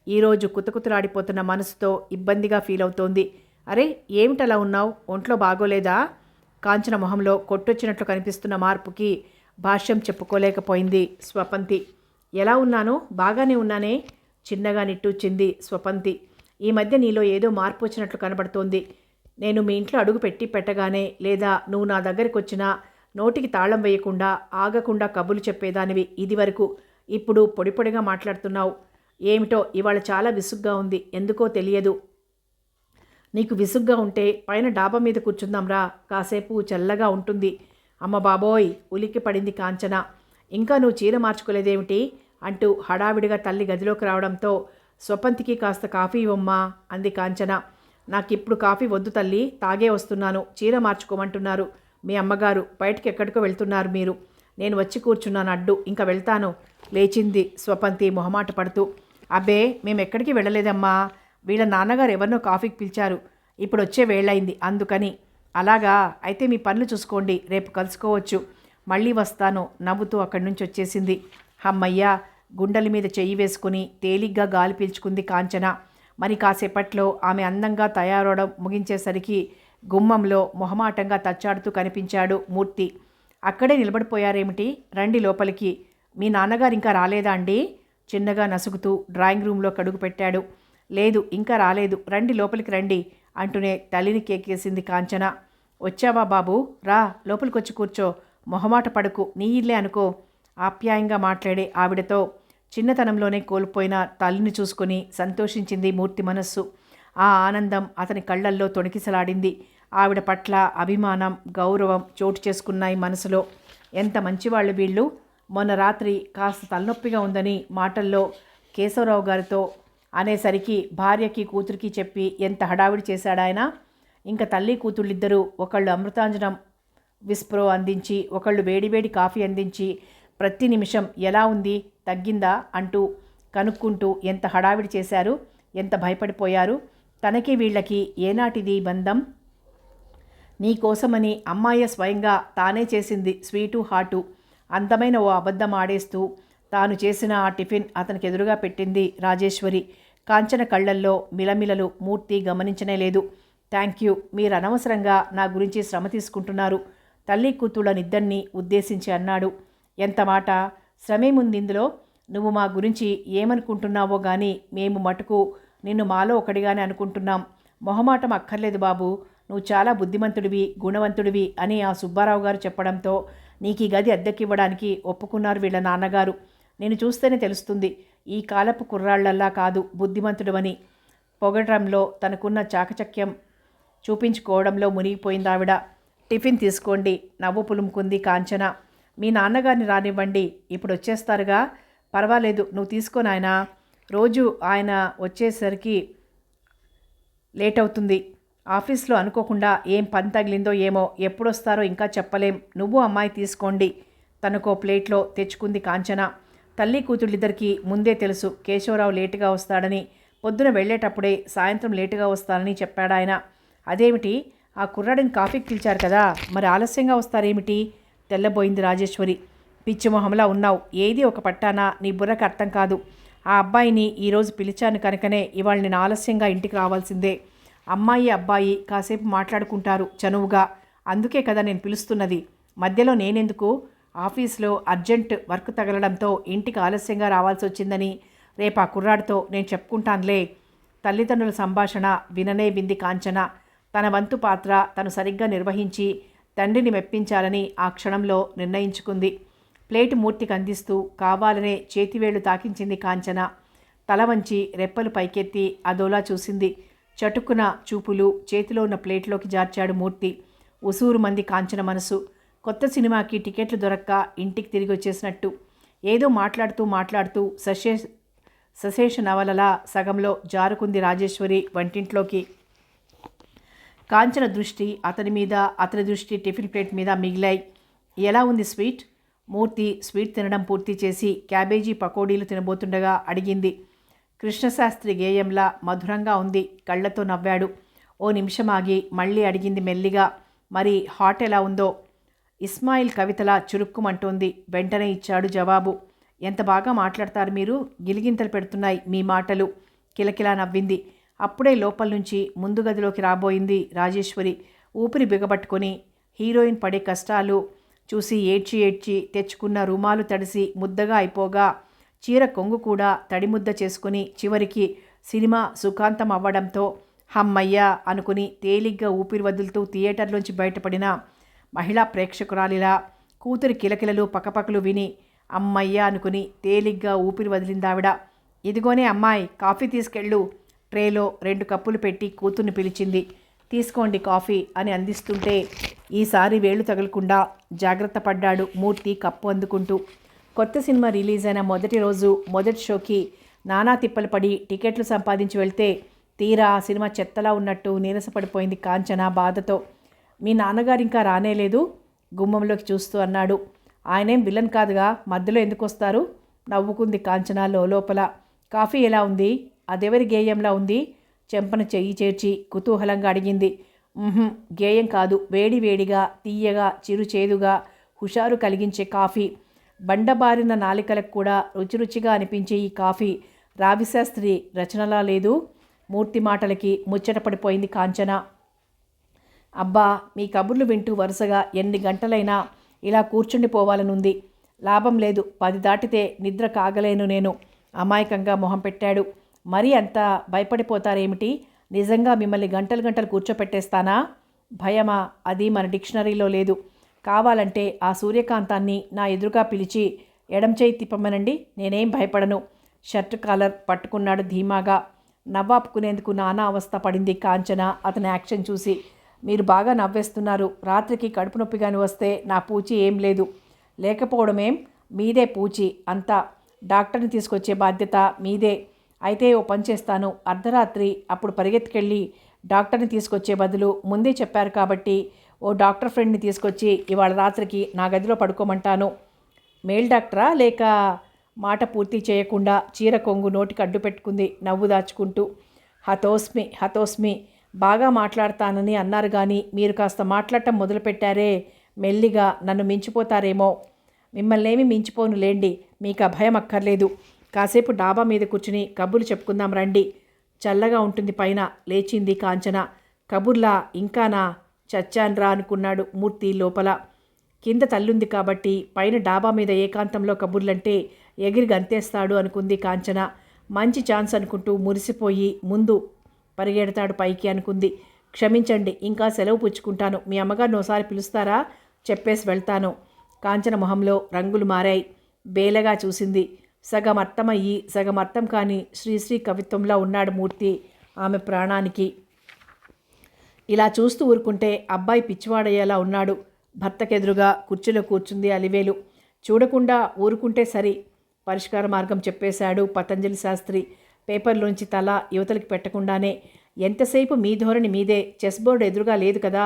S1: ఈరోజు కుతకుతలాడిపోతున్న మనసుతో ఇబ్బందిగా ఫీల్ అవుతోంది. అరే, ఏమిటలా ఉన్నావు? ఒంట్లో బాగోలేదా? కాంచన మొహంలో కొట్టొచ్చినట్లు కనిపిస్తున్న మార్పుకి భాష్యం చెప్పుకోలేకపోయింది స్వపంతి. ఎలా ఉన్నాను? బాగానే ఉన్నానే, చిన్నగా నిట్టూచింది స్వపంతి. ఈ మధ్య నీలో ఏదో మార్పు వచ్చినట్లు కనబడుతోంది. నేను మీ ఇంట్లో అడుగు పెట్టగానే, లేదా నువ్వు నా దగ్గరికి వచ్చినా నోటికి తాళం వేయకుండా ఆగకుండా కబుర్లు చెప్పేదానివి ఇదివరకు. ఇప్పుడు పొడి పొడిగా మాట్లాడుతున్నావు. ఏమిటో ఇవాళ చాలా విసుగ్గా ఉంది. ఎందుకో తెలియదు. నీకు విసుగ్గా ఉంటే పైన డాబా మీద కూర్చుందాంరా, కాసేపు చల్లగా ఉంటుంది. అమ్మ బాబోయ్, ఉలిక్కి పడింది కాంచన. ఇంకా నువ్వు చీర మార్చుకోలేదేమిటి అంటూ హడావిడిగా తల్లి గదిలోకి రావడంతో స్వపంతికి కాస్త కాఫీ ఇవ్వమ్మా అంది కాంచన. నాకిప్పుడు కాఫీ వద్దు తల్లి, తాగే వస్తున్నాను. చీర మార్చుకోమంటున్నారు మీ అమ్మగారు. బయటికి ఎక్కడికో వెళ్తున్నారు మీరు. నేను వచ్చి కూర్చున్నాను అడ్డు, ఇంకా వెళ్తాను. లేచింది స్వపంతి మొహమాట పడుతూ. అబ్బే, మేమెక్కడికి వెళ్ళలేదమ్మా. వీళ్ళ నాన్నగారు ఎవరినో కాఫీకి పిలిచారు. ఇప్పుడు వచ్చే వేళయింది అందుకని. అలాగా, అయితే మీ పనులు చూసుకోండి, రేపు కలుసుకోవచ్చు. మళ్ళీ వస్తాను నవ్వుతూ అక్కడి నుంచి వచ్చేసింది. హమ్మయ్య, గుండెల మీద చెయ్యి వేసుకుని తేలిగ్గా గాలి పీల్చుకుంది కాంచన. మరి కాసేపట్లో ఆమె అందంగా తయారవడం ముగించేసరికి గుమ్మంలో మొహమాటంగా తచ్చాడుతూ కనిపించాడు మూర్తి. అక్కడే నిలబడిపోయారేమిటి? రండి లోపలికి. మీ నాన్నగారు ఇంకా రాలేదా అండి? చిన్నగా నసుగుతూ డ్రాయింగ్ రూమ్లో కడుగు పెట్టాడు. లేదు, ఇంకా రాలేదు. రండి లోపలికి రండి అంటూనే తల్లిని కేకేసింది కాంచన. వచ్చావా బాబు, రా లోపలికొచ్చి కూర్చో. మొహమాట పడుకు, నీ ఇల్లే అనుకో ఆప్యాయంగా మాట్లాడే ఆవిడతో చిన్నతనంలోనే కోల్పోయిన తల్లిని చూసుకుని సంతోషించింది మూర్తి మనస్సు. ఆ ఆనందం అతని కళ్ళల్లో తొణికిసలాడింది. ఆవిడ పట్ల అభిమానం, గౌరవం చోటు చేసుకున్నాయి మనసులో. ఎంత మంచివాళ్ళు వీళ్ళు. మొన్న రాత్రి కాస్త తలనొప్పిగా ఉందని మాటల్లో కేశవరావు గారితో అనేసరికి భార్యకి కూతురికి చెప్పి ఎంత హడావిడి చేశాడాయన. ఇంకా తల్లి కూతుళ్ళిద్దరూ ఒకళ్ళు అమృతాంజనం విస్ప్రో అందించి, ఒకళ్ళు వేడివేడి కాఫీ అందించి ప్రతి నిమిషం ఎలా ఉంది, తగ్గిందా అంటూ కనుక్కుంటూ ఎంత హడావిడి చేశారు, ఎంత భయపడిపోయారు. తనకి వీళ్ళకి ఏనాటిది బంధం? నీకోసమని అమ్మాయి స్వయంగా తానే చేసింది స్వీటు హాటు. అందమైన ఓ అబద్ధం ఆడేస్తూ తాను చేసిన ఆ టిఫిన్ అతనికి ఎదురుగా పెట్టింది రాజేశ్వరి. కాంచన కళ్ళల్లో మిలమిలలు మూర్తి గమనించనే లేదు. థ్యాంక్ యూ, మీరు అనవసరంగా నా గురించి శ్రమ తీసుకుంటున్నారు తల్లి కూతుళ్ళనిద్దరినీ ఉద్దేశించి అన్నాడు. ఎంత మాట, శ్రమేముంది ఇందులో? నువ్వు మా గురించి ఏమనుకుంటున్నావో గాని మేము మటుకు నిన్ను మాలో ఒకడిగానే అనుకుంటున్నాం. మొహమాటం అక్కర్లేదు బాబు, నువ్వు చాలా బుద్ధిమంతుడివి, గుణవంతుడివి అని ఆ సుబ్బారావు గారు చెప్పడంతో నీకు ఈ గది అద్దెకివ్వడానికి ఒప్పుకున్నారు వీళ్ళ నాన్నగారు. నేను చూస్తేనే తెలుస్తుంది ఈ కాలపు కుర్రాళ్లల్లా కాదు బుద్ధిమంతుడివని. పొగడంలో తనకున్న చాకచక్యం చూపించుకోవడంలో మునిగిపోయింది ఆవిడ. టిఫిన్ తీసుకోండి, నవ్వు పులుముకుంది కాంచన. మీ నాన్నగారిని రానివ్వండి, ఇప్పుడు వచ్చేస్తారుగా. పర్వాలేదు, నువ్వు తీసుకో నాయనా. రోజు ఆయన వచ్చేసరికి లేట్ అవుతుంది. ఆఫీస్లో అనుకోకుండా ఏం పని తగిలిందో ఏమో, ఎప్పుడొస్తారో ఇంకా చెప్పలేం. నువ్వు అమ్మాయి తీసుకోండి. తనకో ప్లేట్లో తెచ్చుకుంది కాంచన. తల్లి కూతుళ్ళిద్దరికీ ముందే తెలుసు కేశవరావు లేటుగా వస్తాడని. పొద్దున వెళ్ళేటప్పుడే సాయంత్రం లేటుగా వస్తానని చెప్పాడాయన. అదేమిటి, ఆ కుర్రాడిని కాఫీకి పిలిచారు కదా, మరి ఆలస్యంగా వస్తారేమిటి? తెల్లబోయింది రాజేశ్వరి. పిచ్చి మొహంలా ఉన్నావు, ఏది ఒక పట్టానా నీ బుర్రకు అర్థం కాదు. ఆ అబ్బాయిని ఈరోజు పిలిచాను కనుకనే ఇవాళ నేను ఆలస్యంగా ఇంటికి రావాల్సిందే. అమ్మాయి అబ్బాయి కాసేపు మాట్లాడుకుంటారు చనువుగా, అందుకే కదా నేను పిలుస్తున్నది. మధ్యలో నేనెందుకు? ఆఫీస్లో అర్జెంట్ వర్క్ తగలడంతో ఇంటికి ఆలస్యంగా రావాల్సి వచ్చిందని రేపు ఆ కుర్రాడితో నేను చెప్పుకుంటానులే. తల్లిదండ్రుల సంభాషణ విననే వింది కాంచన. తన వంతు పాత్ర తను సరిగ్గా నిర్వహించి తండ్రిని మెప్పించాలని ఆ క్షణంలో నిర్ణయించుకుంది. ప్లేటు మూర్తికి అందిస్తూ కావాలనే చేతివేళ్లు తాకించింది కాంచన. తల వంచి రెప్పలు పైకెత్తి అదోలా చూసింది. చటుక్కున చూపులు చేతిలో ఉన్న ప్లేట్లోకి జార్చాడు మూర్తి. ఉసూరు మంది కాంచన మనసు. కొత్త సినిమాకి టికెట్లు దొరక్క ఇంటికి తిరిగి వచ్చేసినట్టు. ఏదో మాట్లాడుతూ సశేష నవలలా సగంలో జారుకుంది రాజేశ్వరి వంటింట్లోకి. కాంచన దృష్టి అతని మీద, అతని దృష్టి టిఫిన్ ప్లేట్ మీద మిగిలాయి. ఎలా ఉంది స్వీట్? మూర్తి స్వీట్ తినడం పూర్తి చేసి క్యాబేజీ పకోడీలు తినబోతుండగా అడిగింది. కృష్ణశాస్త్రి గేయంలా మధురంగా ఉంది. కళ్ళతో నవ్వాడు. ఓ నిమిషం ఆగి మళ్ళీ అడిగింది మెల్లిగా, మరి హాట్ ఎలా ఉందో? ఇస్మాయిల్ కవితలా చురుక్కుమంటోంది. వెంటనే ఇచ్చాడు జవాబు. ఎంత బాగా మాట్లాడతారు మీరు, గిలిగింతలు పెడుతున్నాయి మీ మాటలు. కిలకిలా నవ్వింది. అప్పుడే లోపల నుంచి ముందు గదిలోకి రాబోయింది రాజేశ్వరి. ఊపిరి బిగబట్టుకొని హీరోయిన్ పడే కష్టాలు చూసి ఏడ్చి ఏడ్చి తెచ్చుకున్న రుమాలు తడిసి ముద్దగా అయిపోగా చీర కొంగు కూడా తడిముద్ద చేసుకుని చివరికి సినిమా సుఖాంతం అవ్వడంతో హమ్మయ్యా అనుకుని తేలిగ్గా ఊపిరి వదులుతూ థియేటర్లోంచి బయటపడిన మహిళా ప్రేక్షకురాలిలా కూతురి కిలకిలలు పకపకలు విని అమ్మయ్యా అనుకుని తేలిగ్గా ఊపిరి వదిలిందావిడ. ఇదిగోనే అమ్మాయి, కాఫీ తీసుకెళ్ళు. ట్రేలో 2 కప్పులు పెట్టి కూతుర్ని పిలిచింది. తీసుకోండి కాఫీ అని అందిస్తుంటే ఈసారి వేళ్లు తగలకుండా జాగ్రత్త పడ్డాడు మూర్తి కప్పు అందుకుంటూ. కొత్త సినిమా రిలీజ్ అయిన మొదటి రోజు మొదటి షోకి నానా తిప్పలు పడి టికెట్లు సంపాదించి వెళ్తే తీరా సినిమా చెత్తలా ఉన్నట్టు నీరసపడిపోయింది కాంచన బాధతో. మీ నాన్నగారు ఇంకా రానేలేదు? గుమ్మంలోకి చూస్తూ అన్నాడు. ఆయనేం విలన్ కాదుగా, మధ్యలో ఎందుకు వస్తారు? నవ్వుకుంది కాంచన లోపల. కాఫీ ఎలా ఉంది? అదెవరి గేయంలా ఉంది? చెంపన చెయ్యి చేర్చి కుతూహలంగా అడిగింది. గేయం కాదు, వేడి వేడిగా తీయగా చిరుచేదుగా హుషారు కలిగించే కాఫీ. బండబారిన నాలికలకు కూడా రుచిరుచిగా అనిపించే ఈ కాఫీ రావిశాస్త్రి రచనలా లేదు. మూర్తి మాటలకి ముచ్చటపడిపోయింది కాంచన. అబ్బా, మీ కబుర్లు వింటూ వరుసగా ఎన్ని గంటలైనా ఇలా కూర్చుండిపోవాలనుంది. లాభం లేదు, 10 దాటితే నిద్ర కాగలేను నేను. అమాయకంగా మొహం పెట్టాడు. మరీ అంత భయపడిపోతారేమిటి? నిజంగా మిమ్మల్ని గంటలు గంటలు కూర్చోపెట్టేస్తానా? భయమా? అది మన డిక్షనరీలో లేదు. కావాలంటే ఆ సూర్యకాంతాన్ని నా ఎదురుగా పిలిచి ఎడం చేయి తిప్పమనండి, నేనేం భయపడను. షర్ట్ కాలర్ పట్టుకున్నాడు ధీమాగా. నవ్వాపుకునేందుకు నానా అవస్థ పడింది కాంచన అతని యాక్షన్ చూసి. మీరు బాగా నవ్వేస్తున్నారు. రాత్రికి కడుపు నొప్పిగాని వస్తే నా పూచి ఏం లేదు. లేకపోవడమేం, మీదే పూచి అంతా. డాక్టర్ని తీసుకొచ్చే బాధ్యత మీదే. అయితే ఓ పని చేస్తాను, అర్ధరాత్రి అప్పుడు పరిగెత్తుకెళ్ళి డాక్టర్ని తీసుకొచ్చే బదులు ముందే చెప్పారు కాబట్టి ఓ డాక్టర్ ఫ్రెండ్ని తీసుకొచ్చి ఇవాళ రాత్రికి నా గదిలో పడుకోమంటాను. మేల్ డాక్టరా లేక? మాట పూర్తి చేయకుండా చీర కొంగు నోటికి అడ్డు పెట్టుకుంది నవ్వు దాచుకుంటూ. హతోస్మి బాగా మాట్లాడతానని అన్నారు కానీ మీరు కాస్త మాట్లాడటం మొదలుపెట్టారే, మెల్లిగా నన్ను మించిపోతారేమో. మిమ్మల్నేమి మించిపోను లేండి, మీకు అభయం అక్కర్లేదు. కాసేపు డాబా మీద కూర్చుని కబుర్లు చెప్పుకుందాం రండి, చల్లగా ఉంటుంది పైన. లేచింది కాంచన. కబుర్లా? ఇంకానా? చచ్చాన్రా అనుకున్నాడు మూర్తి లోపల. కింద తల్లుంది కాబట్టి పైన డాబా మీద ఏకాంతంలో కబుర్లంటే ఎగిరి గంతేస్తాడు అనుకుంది కాంచన. మంచి ఛాన్స్ అనుకుంటూ మురిసిపోయి ముందు పరిగెడతాడు పైకి అనుకుంది. క్షమించండి, ఇంకా సెలవు పుచ్చుకుంటాను. మీ అమ్మగారిని ఒకసారి పిలుస్తారా? చెప్పేసి వెళ్తాను. కాంచన మొహంలో రంగులు మారాయి. బేలగా చూసింది. సగం అర్థమయ్యి సగం అర్థం కాని శ్రీశ్రీ కవిత్వంలో ఉన్నాడు మూర్తి ఆమె ప్రాణానికి. ఇలా చూస్తూ ఊరుకుంటే అబ్బాయి పిచ్చివాడయ్యేలా ఉన్నాడు. భర్తకెదురుగా కుర్చీలో కూర్చుంది అలివేలు. చూడకుండా ఊరుకుంటే సరి. పరిష్కార మార్గం చెప్పేశాడు పతంజలి శాస్త్రి. పేపర్లోంచి తల యువతలకి పెట్టకుండానే. ఎంతసేపు మీ ధోరణి మీదే, చెస్ బోర్డు ఎదురుగా లేదు కదా.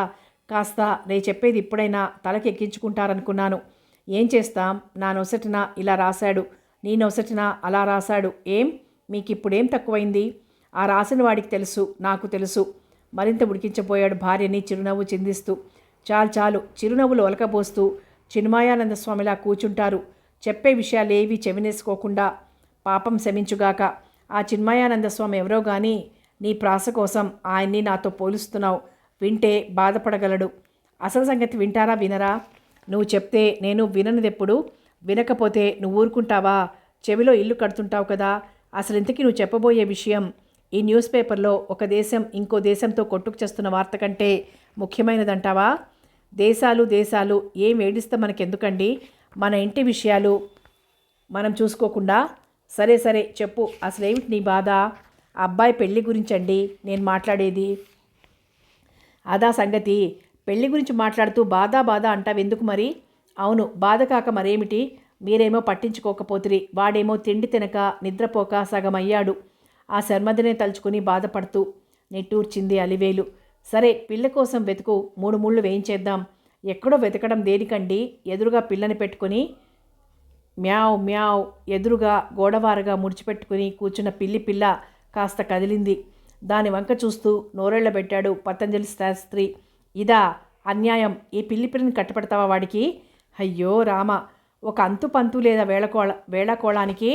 S1: కాస్త నేను చెప్పేది ఇప్పుడైనా తలకి ఎక్కించుకుంటారనుకున్నాను. ఏం చేస్తాం, నా నొసటిన ఇలా రాశాడు, నీ నొసటిన అలా రాశాడు. ఏం మీకిప్పుడేం తక్కువైంది? ఆ రాసిన వాడికి తెలుసు, నాకు తెలుసు. మరింత ఉడికించబోయాడు భార్యని చిరునవ్వు చిందిస్తూ. చాలు చిరునవ్వులు ఒలకబోస్తూ చిన్మయానంద స్వామిలా కూర్చుంటారు. చెప్పే విషయాలేవి చెవినేసుకోకుండా. పాపం శమించుగాక. ఆ చిన్మయానంద స్వామి ఎవరో గాని నీ ప్రాస కోసం ఆయన్ని నాతో పోలుస్తున్నావు. వింటే బాధపడగలడు. అసలు సంగతి వింటారా వినరా? నువ్వు చెప్తే నేను విననిదెప్పుడు? వినకపోతే నువ్వు ఊరుకుంటావా? చెవిలో ఇల్లు కడుతుంటావు కదా. అసలు ఇంతకీ నువ్వు చెప్పబోయే విషయం ఈ న్యూస్ పేపర్లో ఒక దేశం ఇంకో దేశంతో కొట్టుకు చేస్తున్న వార్త కంటే ముఖ్యమైనదంటావా? దేశాలు ఏం ఏడిస్తే మనకెందుకండి? మన ఇంటి విషయాలు మనం చూసుకోకుండా. సరే చెప్పు, అసలేమిటి నీ బాధ? అబ్బాయి పెళ్లి గురించండి నేను మాట్లాడేది. అదా సంగతి. పెళ్లి గురించి మాట్లాడుతూ బాధ అంటావెందుకు మరి? అవును, బాధ కాక మరేమిటి? మీరేమో పట్టించుకోకపోతిరి, వాడేమో తిండి తినక నిద్రపోక సగమయ్యాడు. ఆ శర్మదినే తలుచుకుని బాధపడుతూ నిట్టూర్చింది అలివేలు. సరే, పిల్ల కోసం వెతుకు, 3 ముళ్ళు వేయించేద్దాం. ఎక్కడో వెతకడం దేనికండి? ఎదురుగా పిల్లని పెట్టుకుని మ్యావ్ మ్యావ్ ఎదురుగా గోడవారగా ముడిచిపెట్టుకుని కూర్చున్న పిల్లి పిల్ల కాస్త కదిలింది. దాని వంక చూస్తూ నోరెళ్లబెట్టాడు పతంజలి శాస్త్రి. ఇదా అన్యాయం, ఈ పిల్లి పిల్లని కట్టుపెడతావా వాడికి? అయ్యో రామ, ఒక అంతు పంతు లేదా వేళాకోళానికి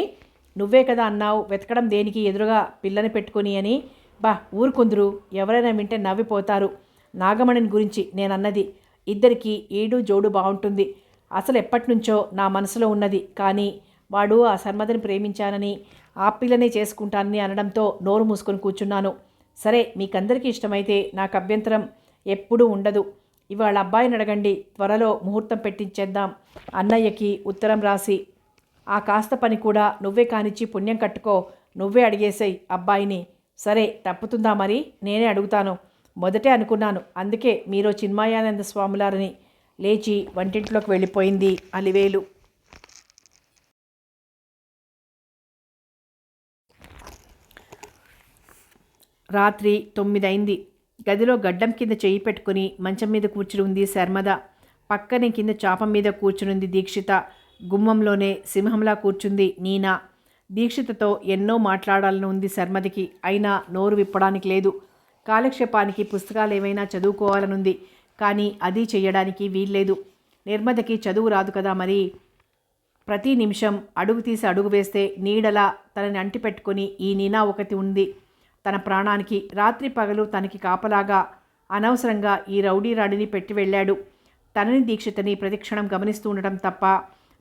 S1: నువ్వే కదా అన్నావు వెతకడం దేనికి ఎదురుగా పిల్లని పెట్టుకుని అని. బా ఊరుకుందురు, ఎవరైనా వింటే నవ్విపోతారు. నాగమణిని గురించి నేనన్నది. ఇద్దరికి ఈడు జోడు బాగుంటుంది. అసలు ఎప్పటినుంచో నా మనసులో ఉన్నది. కానీ వాడు ఆ సన్మతిని ప్రేమించానని, ఆ పిల్లనే చేసుకుంటానని అనడంతో నోరు మూసుకొని కూర్చున్నాను. సరే, మీకందరికీ ఇష్టమైతే నాకు అభ్యంతరం ఎప్పుడూ ఉండదు. ఇవాళ అబ్బాయిని అడగండి, త్వరలో ముహూర్తం పెట్టించేద్దాం. అన్నయ్యకి ఉత్తరం రాసి ఆ కాస్త పని కూడా నువ్వే కానిచ్చి పుణ్యం కట్టుకో. నువ్వే అడిగేసేయి అబ్బాయిని. సరే, తప్పుతుందా మరి? నేనే అడుగుతాను. మొదటే అనుకున్నాను, అందుకే మీరు చిన్మయానంద స్వాములారని. లేచి వంటింట్లోకి వెళ్ళిపోయింది అలివేలు. రాత్రి 9 అయింది. గదిలో గడ్డం కింద చెయ్యి పెట్టుకుని మంచం మీద కూర్చుని ఉంది శర్మద. పక్కనే కింద చాపం మీద కూర్చునుంది దీక్షిత. గుమ్మంలోనే సింహంలా కూర్చుంది నీనా. దీక్షితతో ఎన్నో మాట్లాడాలని ఉంది శర్మదికి. అయినా నోరు విప్పడానికి లేదు. కాలక్షేపానికి పుస్తకాలు ఏమైనా చదువుకోవాలనుంది. కానీ అది చెయ్యడానికి వీల్లేదు. నిర్మదకి చదువు రాదు కదా మరి. ప్రతి నిమిషం అడుగు తీసి అడుగు వేస్తే నీడలా తనని అంటిపెట్టుకుని ఈ నీనా ఒకటి ఉంది తన ప్రాణానికి. రాత్రి పగలు తనకి కాపలాగా అనవసరంగా ఈ రౌడీ రాడిని పెట్టి వెళ్ళాడు. తనని దీక్షితని ప్రతిక్షణం గమనిస్తూ ఉండటం తప్ప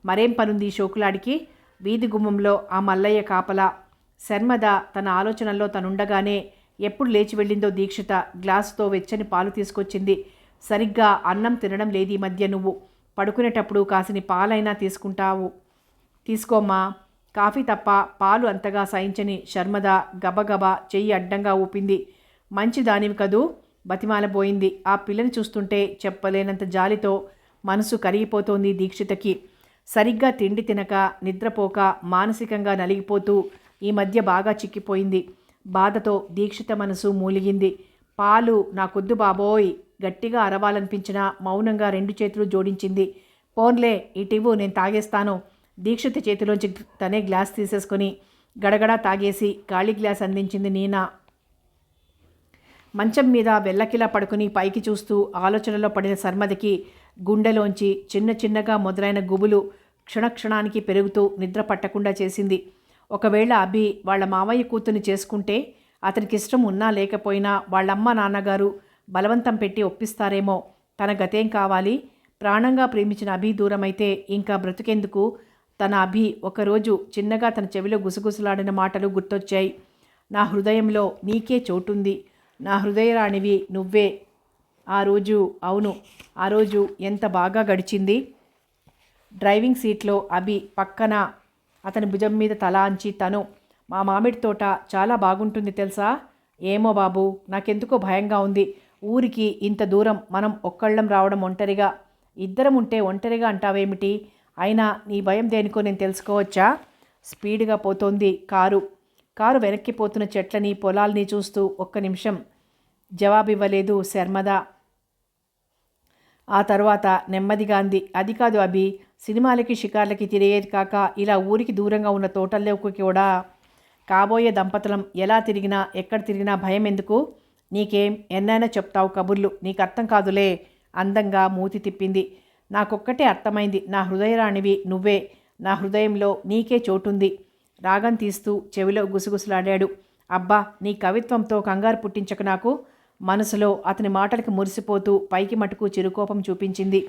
S1: మరేం పనుంది శోకులాడికి? వీధి గుమ్మంలో ఆ మల్లయ్య కాపలా. శర్మద తన ఆలోచనల్లో తనుండగానే ఎప్పుడు లేచి వెళ్ళిందో దీక్షిత. గ్లాసుతో వెచ్చని పాలు తీసుకొచ్చింది. సరిగ్గా అన్నం తినడం లేదు ఈ మధ్య నువ్వు. పడుకునేటప్పుడు కాసిని పాలైనా తీసుకోమ్మా. కాఫీ తప్ప పాలు అంతగా సహించని శర్మద గబగబా చెయ్యి అడ్డంగా ఊపింది. మంచి దానివి కదూ, బతిమాలబోయింది. ఆ పిల్లని చూస్తుంటే చెప్పలేనంత జాలితో మనసు కరిగిపోతోంది దీక్షితకి. సరిగ్గా తిండి తినక, నిద్రపోక, మానసికంగా నలిగిపోతూ ఈ మధ్య బాగా చిక్కిపోయింది. బాధతో దీక్షిత మనసు మూలిగింది. పాలు నాకొద్దు బాబోయ్. గట్టిగా అరవాలనిపించినా మౌనంగా 2 చేతులు జోడించింది. పోన్లే, ఇటివ్వు, నేను తాగేస్తాను. దీక్షిత చేతిలోంచి తనే గ్లాస్ తీసేసుకొని గడగడా తాగేసి ఖాళీ గ్లాస్ అందించింది నీనా. మంచం మీద వెల్లకిలా పడుకుని పైకి చూస్తూ ఆలోచనలో పడిన శర్మదికి గుండెలోంచి చిన్న చిన్నగా మొదలైన గుబులు క్షణక్షణానికి పెరుగుతూ నిద్ర పట్టకుండా చేసింది. ఒకవేళ అభి వాళ్ళ మావయ్య కూతుర్ని చేసుకుంటే అతనికి ఇష్టం ఉన్నా లేకపోయినా వాళ్ళమ్మ నాన్నగారు బలవంతం పెట్టి ఒప్పిస్తారేమో. తన గతేం కావాలి? ప్రాణంగా ప్రేమించిన అభి దూరమైతే ఇంకా బ్రతుకెందుకు? తన అభి ఒకరోజు చిన్నగా తన చెవిలో గుసగుసలాడిన మాటలు గుర్తొచ్చాయి. నా హృదయంలో నీకే చోటుంది. నా హృదయరాణివి నువ్వే. ఆ రోజు, అవును, ఆ రోజు ఎంత బాగా గడిచింది. డ్రైవింగ్ సీట్లో అభి పక్కన అతని భుజం మీద తల అంచి తను, మా మామిడి తోట చాలా బాగుంటుంది తెలుసా? ఏమో బాబు, నాకెందుకో భయంగా ఉంది. ఊరికి ఇంత దూరం మనం ఒక్కళ్ళం రావడం ఒంటరిగా. ఇద్దరం ఉంటే ఒంటరిగా అంటావేమిటి? అయినా నీ భయం దేనికో నేను తెలుసుకోవచ్చా? స్పీడ్గా పోతోంది కారు వెనక్కిపోతున్న చెట్లని పొలాల్ని చూస్తూ ఒక్క నిమిషం జవాబివ్వలేదు శర్మద. ఆ తర్వాత నెమ్మదిగా అంది, అది కాదు అభి, సినిమాలకి షికార్లకి తిరిగేది కాక ఇలా ఊరికి దూరంగా ఉన్న తోటల్లోకి కూడా. కాబోయే దంపతులం ఎలా తిరిగినా ఎక్కడ తిరిగినా భయం ఎందుకు? నీకేం ఎన్నైనా చెప్తావు కబుర్లు, నీకు అర్థం కాదులే. అందంగా మూతి తిప్పింది. నాకొక్కటే అర్థమైంది, నా హృదయరాణివి నువ్వే. నా హృదయంలో నీకే చోటుంది. రాగం తీస్తూ చెవిలో గుసగుసలాడాడు. అబ్బా, నీ కవిత్వంతో కంగారు పుట్టించక నాకు. మనసులో అతని మాటలకి మురిసిపోతూ పైకి మటుకు చిరుకోపం చూపించింది.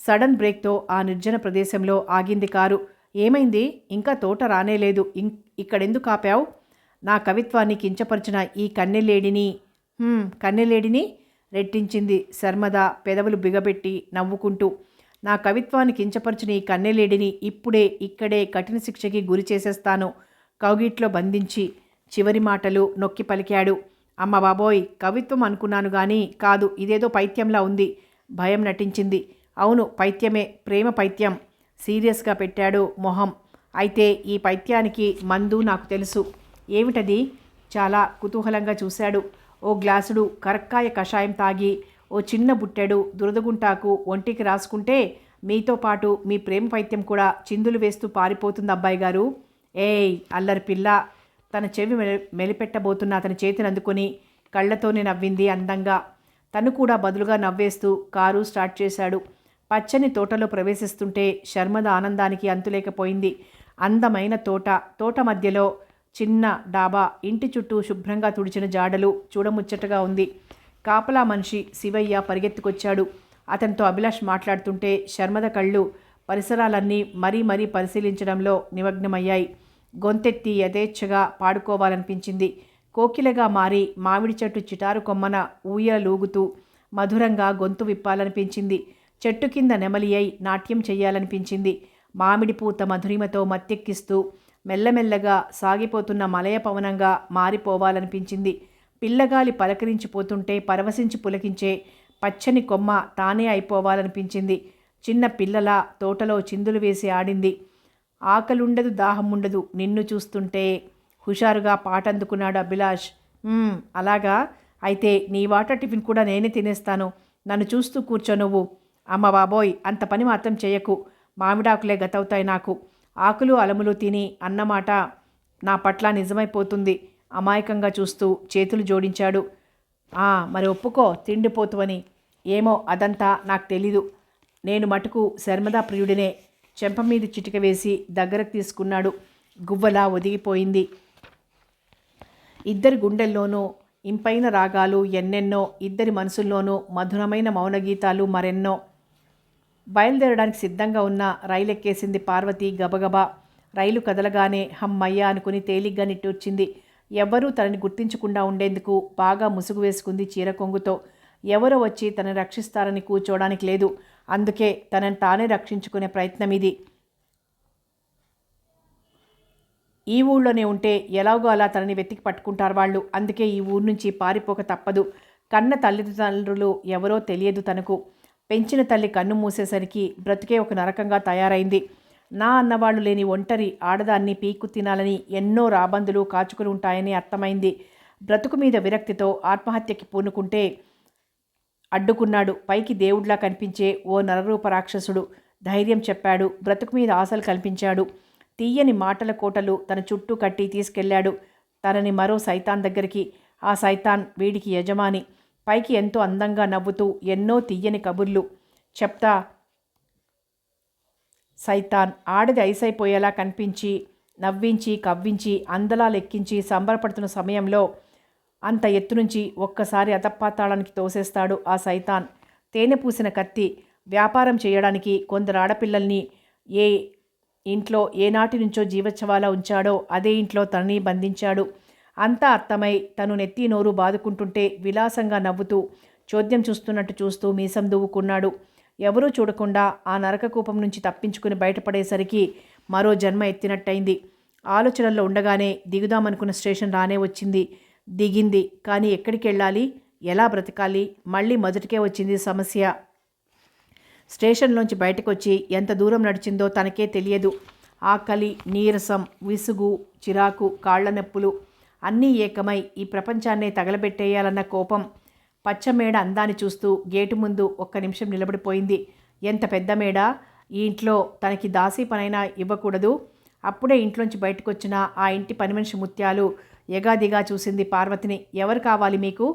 S1: సడన్ బ్రేక్తో ఆ నిర్జన ప్రదేశంలో ఆగింది కారు. ఏమైంది? ఇంకా తోట రానేలేదు. ఇక్కడెందుకు ఆపావు? నా కవిత్వాన్ని కించపరిచిన ఈ కన్నెలేడిని రెట్టించింది శర్మద పెదవులు బిగబెట్టి నవ్వుకుంటూ. నా కవిత్వాన్ని కించపరిచిన ఈ కన్నెలేడిని ఇప్పుడే ఇక్కడే కఠిన శిక్షకి గురి చేసేస్తాను. కౌగిట్లో బంధించి చివరి మాటలు నొక్కి పలికాడు. అమ్మ బాబోయ్, కవిత్వం అనుకున్నాను గాని కాదు, ఇదేదో పైత్యంలా ఉంది. భయం నటించింది. అవును, పైత్యమే, ప్రేమ పైత్యం. సీరియస్గా పెట్టాడు మొహం. అయితే ఈ పైత్యానికి మందు నాకు తెలుసు. ఏమిటది? చాలా కుతూహలంగా చూశాడు. ఓ గ్లాసుడు కరక్కాయ కషాయం తాగి, ఓ చిన్న బుట్టెడు దురదగుంటాకు ఒంటికి రాసుకుంటే మీతో పాటు మీ ప్రేమ పైత్యం కూడా చిందులు వేస్తూ పారిపోతుంది అబ్బాయి గారు. ఏయ్ అల్లరి పిల్ల! తన చెవి మెలిపెట్టబోతున్న అతని చేతిని అందుకొని కళ్ళతోనే నవ్వింది అందంగా. తను కూడా బదులుగా నవ్వేస్తూ కారు స్టార్ట్ చేశాడు. పచ్చని తోటలో ప్రవేశిస్తుంటే శర్మద ఆనందానికి అంతులేకపోయింది. అందమైన తోట మధ్యలో చిన్న డాబా, ఇంటి చుట్టూ శుభ్రంగా తుడిచిన జాడలు చూడముచ్చటగా ఉంది. కాపలా మనిషి శివయ్య పరిగెత్తుకొచ్చాడు. అతనితో అభిలాష్ మాట్లాడుతుంటే శర్మద కళ్ళు పరిసరాలన్నీ మరీ పరిశీలించడంలో నిమగ్నమయ్యాయి. గొంతెత్తి యథేచ్ఛగా పాడుకోవాలనిపించింది. కోకిలగా మారి మామిడి చెట్టు చిటారు కొమ్మన ఊయలూగుతూ మధురంగా గొంతు విప్పాలనిపించింది. చెట్టు కింద నెమలి అయి నాట్యం చెయ్యాలనిపించింది. మామిడి పూత మధురిమతో మత్తెక్కిస్తూ మెల్లమెల్లగా సాగిపోతున్న మలయ పవనంగా మారిపోవాలనిపించింది. పిల్లగాలి పలకరించిపోతుంటే పరవశించి పులకించే పచ్చని కొమ్మ తానే అయిపోవాలనిపించింది. చిన్న పిల్లల తోటలో చిందులు వేసి ఆడింది. ఆకలుండదు, దాహం ఉండదు నిన్ను చూస్తుంటే. హుషారుగా పాట అందుకున్నాడు అభిలాష్. అలాగా, అయితే నీ వాటర్ టిఫిన్ కూడా నేనే తినేస్తాను. నన్ను చూస్తూ కూర్చో నువ్వు. అమ్మ బాబోయ్, అంత పని మాత్రం చేయకు. మామిడాకులే గతవుతాయి నాకు. ఆకులు అలములు తిని అన్నమాట నా పట్ల నిజమైపోతుంది. అమాయకంగా చూస్తూ చేతులు జోడించాడు. మరి ఒప్పుకో తిండిపోతువని. ఏమో అదంతా నాకు తెలీదు. నేను మటుకు శర్మదా ప్రియుడినే. చెంప మీద చిటిక వేసి దగ్గరకు తీసుకున్నాడు. గువ్వలా ఒదిగిపోయింది. ఇద్దరి గుండెల్లోనూ ఇంపైన రాగాలు ఎన్నెన్నో, ఇద్దరి మనసుల్లోనూ మధురమైన మౌనగీతాలు మరెన్నో. బయలుదేరడానికి సిద్ధంగా ఉన్న రైలు ఎక్కేసింది పార్వతి గబగబా. రైలు కదలగానే హమ్మయ్య అనుకుని తేలిగ్గా నిట్టూర్చింది. ఎవ్వరూ తనని గుర్తించకుండా ఉండేందుకు బాగా ముసుగు వేసుకుంది చీర కొంగుతో. ఎవరో వచ్చి తనని రక్షిస్తారని కూర్చోడానికి లేదు. అందుకే తనని తానే రక్షించుకునే ప్రయత్నం ఇది. ఈ ఊళ్ళోనే ఉంటే ఎలాగో అలా తనని వెతికి పట్టుకుంటారు వాళ్ళు. అందుకే ఈ ఊరు నుంచి పారిపోక తప్పదు. కన్న తల్లిదండ్రులు ఎవరో తెలియదు తనకు. పెంచిన తల్లి కన్ను మూసేసరికి బ్రతుకే ఒక నరకంగా తయారైంది. నా అన్నవాళ్ళు లేని ఒంటరి ఆడదాన్ని పీక్కు తినాలని ఎన్నో రాబందులు కాచుకుని ఉంటాయని అర్థమైంది. బ్రతుకు మీద విరక్తితో ఆత్మహత్యకి పూనుకుంటే అడ్డుకున్నాడు పైకి దేవుడిలా కనిపించే ఓ నరరూప రాక్షసుడు. ధైర్యం చెప్పాడు. బ్రతుకు మీద ఆశలు కల్పించాడు. తీయని మాటల కోటలు తన చుట్టూ కట్టి తీసుకెళ్లాడు తనని మరో సైతాన్ దగ్గరికి. ఆ సైతాన్ వీడికి యజమాని. పైకి ఎంతో అందంగా నవ్వుతూ ఎన్నో తీయని కబుర్లు చెప్తా సైతాన్ ఆడది ఐసైపోయేలా కనిపించి నవ్వించి కవ్వించి అందలా లెక్కించి సంబరపడుతున్న సమయంలో అంత ఎత్తు నుంచి ఒక్కసారి అధపాతాళానికి తోసేస్తాడు ఆ సైతాన్. తేనె పూసిన కత్తి. వ్యాపారం చేయడానికి కొందరు ఆడపిల్లల్ని ఏ ఇంట్లో ఏనాటి నుంచో జీవోత్సవాలా ఉంచాడో అదే ఇంట్లో తనని బంధించాడు. అంతా అర్థమై తను నెత్తి నోరు బాదుకుంటుంటే విలాసంగా నవ్వుతూ చోద్యం చూస్తున్నట్టు చూస్తూ మీసం దువ్వుకున్నాడు. ఎవరూ చూడకుండా ఆ నరకకూపం నుంచి తప్పించుకుని బయటపడేసరికి మరో జన్మ ఎత్తినట్టయింది. ఆలోచనల్లో ఉండగానే దిగుదామనుకున్న స్టేషన్ రానే వచ్చింది. దిగింది. కానీ ఎక్కడికి వెళ్ళాలి, ఎలా బ్రతకాలి? మళ్ళీ మొదటికే వచ్చింది సమస్య. స్టేషన్లోంచి బయటకు వచ్చి ఎంత దూరం నడిచిందో తనకే తెలియదు. ఆకలి, నీరసం, విసుగు, చిరాకు, కాళ్ల నొప్పులు అన్నీ ఏకమై ఈ ప్రపంచాన్నే తగలబెట్టేయాలన్న కోపం. పచ్చమేడ అందాన్ని చూస్తూ గేటు ముందు ఒక్క నిమిషం నిలబడిపోయింది. ఎంత పెద్ద మేడ! ఈ ఇంట్లో తనకి దాసీ పనైనా ఇవ్వకూడదు. అప్పుడే ఇంట్లోంచి బయటకొచ్చిన ఆ ఇంటి పని మనిషి ముత్యాలు ఎగాదిగా చూసింది పార్వతిని. ఎవరు కావాలి మీకు?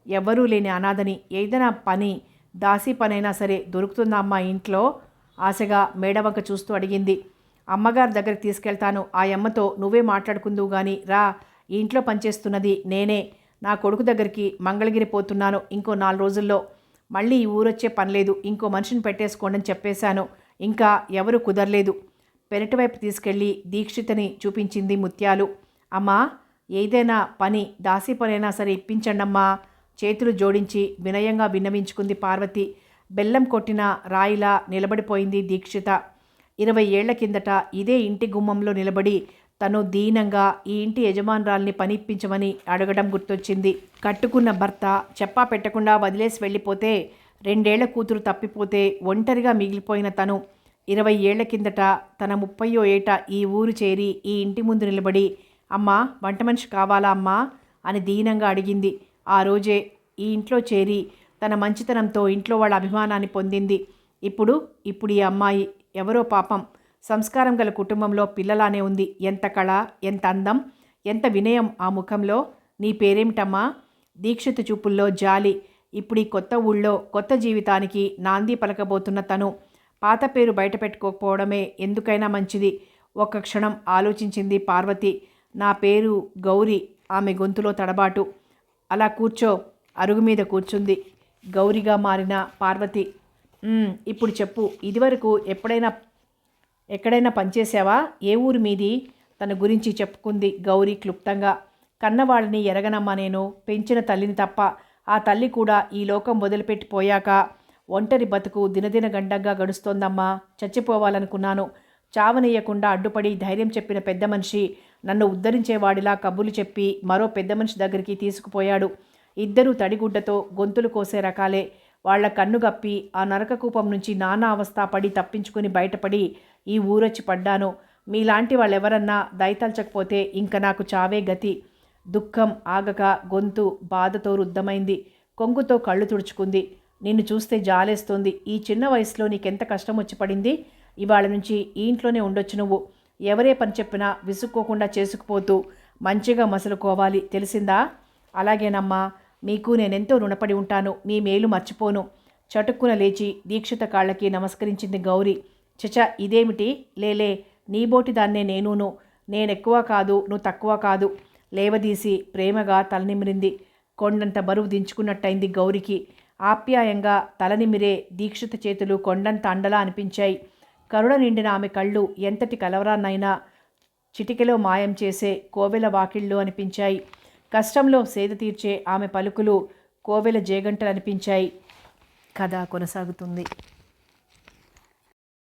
S1: ఎవ్వరూ లేని అనాథని. ఏదైనా పని, దాసీ పనైనా సరే దొరుకుతుందా అమ్మా ఇంట్లో? ఆశగా మేడవంక చూస్తూ అడిగింది. అమ్మగారి దగ్గరికి తీసుకెళ్తాను. ఆ అమ్మతో నువ్వే మాట్లాడుకుందువు గాని రా. ఈ ఇంట్లో పనిచేస్తున్నది నేనే. నా కొడుకు దగ్గరికి మంగళగిరి పోతున్నాను ఇంకో 4 రోజుల్లో. మళ్ళీ ఈ ఊరొచ్చే పనిలేదు. ఇంకో మనిషిని పెట్టేసుకోండి అని చెప్పేశాను. ఇంకా ఎవరు కుదరలేదు. పెరటివైపు తీసుకెళ్ళి దీక్షితని చూపించింది ముత్యాలు. అమ్మా, ఏదైనా పని, దాసీ పనైనా సరే ఇప్పించండమ్మా. చేతులు జోడించి వినయంగా విన్నవించుకుంది పార్వతి. బెల్లం కొట్టిన రాయిలా నిలబడిపోయింది దీక్షిత. 20 ఏళ్ల కిందట ఇదే ఇంటి గుమ్మంలో నిలబడి తను దీనంగా ఈ ఇంటి యజమానురాల్ని పనిప్పించమని అడగడం గుర్తొచ్చింది. కట్టుకున్న భర్త చెప్పా పెట్టకుండా వదిలేసి వెళ్ళిపోతే, 2 ఏళ్ల కూతురు తప్పిపోతే ఒంటరిగా మిగిలిపోయిన తను 20 ఏళ్ల కిందట తన 30వ ఏట ఈ ఊరు చేరి ఈ ఇంటి ముందు నిలబడి అమ్మా, వంట మనిషి కావాలా అమ్మా అని దీనంగా అడిగింది. ఆ రోజే ఈ ఇంట్లో చేరి తన మంచితనంతో ఇంట్లో వాళ్ళ అభిమానాన్ని పొందింది. ఇప్పుడు ఇప్పుడు ఈ అమ్మాయి ఎవరో పాపం సంస్కారం గల కుటుంబంలో పిల్లలానే ఉంది. ఎంత కళ, ఎంత అందం, ఎంత వినయం ఆ ముఖంలో. నీ పేరేమిటమ్మా? దీక్షిత్ చూపుల్లో జాలి. ఇప్పుడు ఈ కొత్త ఊళ్ళో కొత్త జీవితానికి నాంది పలకబోతున్న తను పాత పేరు బయట పెట్టుకోకపోవడమే ఎందుకైనా మంచిది. ఒక్క క్షణం ఆలోచించింది పార్వతి. నా పేరు గౌరీ. ఆమె గొంతులో తడబాటు. అలా కూర్చో. అరుగు మీద కూర్చుంది గౌరిగా మారిన పార్వతి. ఇప్పుడు చెప్పు, ఇదివరకు ఎక్కడైనా పనిచేసావా? ఏ ఊరు మీది? తన గురించి చెప్పుకుంది గౌరీ క్లుప్తంగా. కన్నవాళ్ళని ఎరగనమ్మా నేను, పెంచిన తల్లిని తప్ప. ఆ తల్లి కూడా ఈ లోకం వదిలిపెట్టిపోయాక ఒంటరి బతుకు దినదిన గండంగా గడుస్తోందమ్మా. చచ్చిపోవాలనుకున్నాను. చావనీయకుండా అడ్డుపడి ధైర్యం చెప్పిన పెద్ద మనిషి నన్ను ఉద్ధరించేవాడిలా కబుర్లు చెప్పి మరో పెద్ద మనిషి దగ్గరికి తీసుకుపోయాడు. ఇద్దరూ తడిగుడ్డతో గొంతులు కోసే రకాలే. వాళ్ల కన్నుగప్పి ఆ నరకకూపం నుంచి నానా అవస్థ పడి తప్పించుకుని బయటపడి ఈ ఊరొచ్చి పడ్డాను. మీలాంటి వాళ్ళెవరన్నా దయతల్చకపోతే ఇంక నాకు చావే గతి. దుఃఖం ఆగక గొంతు బాధతో రుద్ధమైంది. కొంగుతో కళ్ళు తుడుచుకుంది. నిన్ను చూస్తే జాలేస్తోంది. ఈ చిన్న వయసులో నీకెంత కష్టం వచ్చి పడింది. ఇవాళ నుంచి ఈ ఇంట్లోనే ఉండొచ్చు నువ్వు. ఎవరే పని చెప్పినా విసుక్కోకుండా చేసుకుపోతూ మంచిగా మసులుకోవాలి, తెలిసిందా? అలాగేనమ్మా, మీకు నేనెంతో రుణపడి ఉంటాను. మీ మేలు మర్చిపోను. చటుక్కున లేచి దీక్షిత కాళ్ళకి నమస్కరించింది గౌరీ. చచ, ఇదేమిటి? లేలే, నీబోటి దాన్నే నేనూను. నేనెక్కువ కాదు, నువ్వు తక్కువ కాదు. లేవదీసి ప్రేమగా తలనిమిరింది. కొండంత బరువు దించుకున్నట్టయింది గౌరికి. ఆప్యాయంగా తలనిమిరే దీక్షిత చేతులు కొండంత అండలా అనిపించాయి. కరుణ నిండిన ఆమె కళ్ళు ఎంతటి కలవరాన్నైనా చిటికెలో మాయం చేసే కోవెల వాకిళ్ళు అనిపించాయి. కష్టంలో సేద తీర్చే ఆమె పలుకులు కోవెల జేగంటలు అనిపించాయి. కథ కొనసాగుతుంది.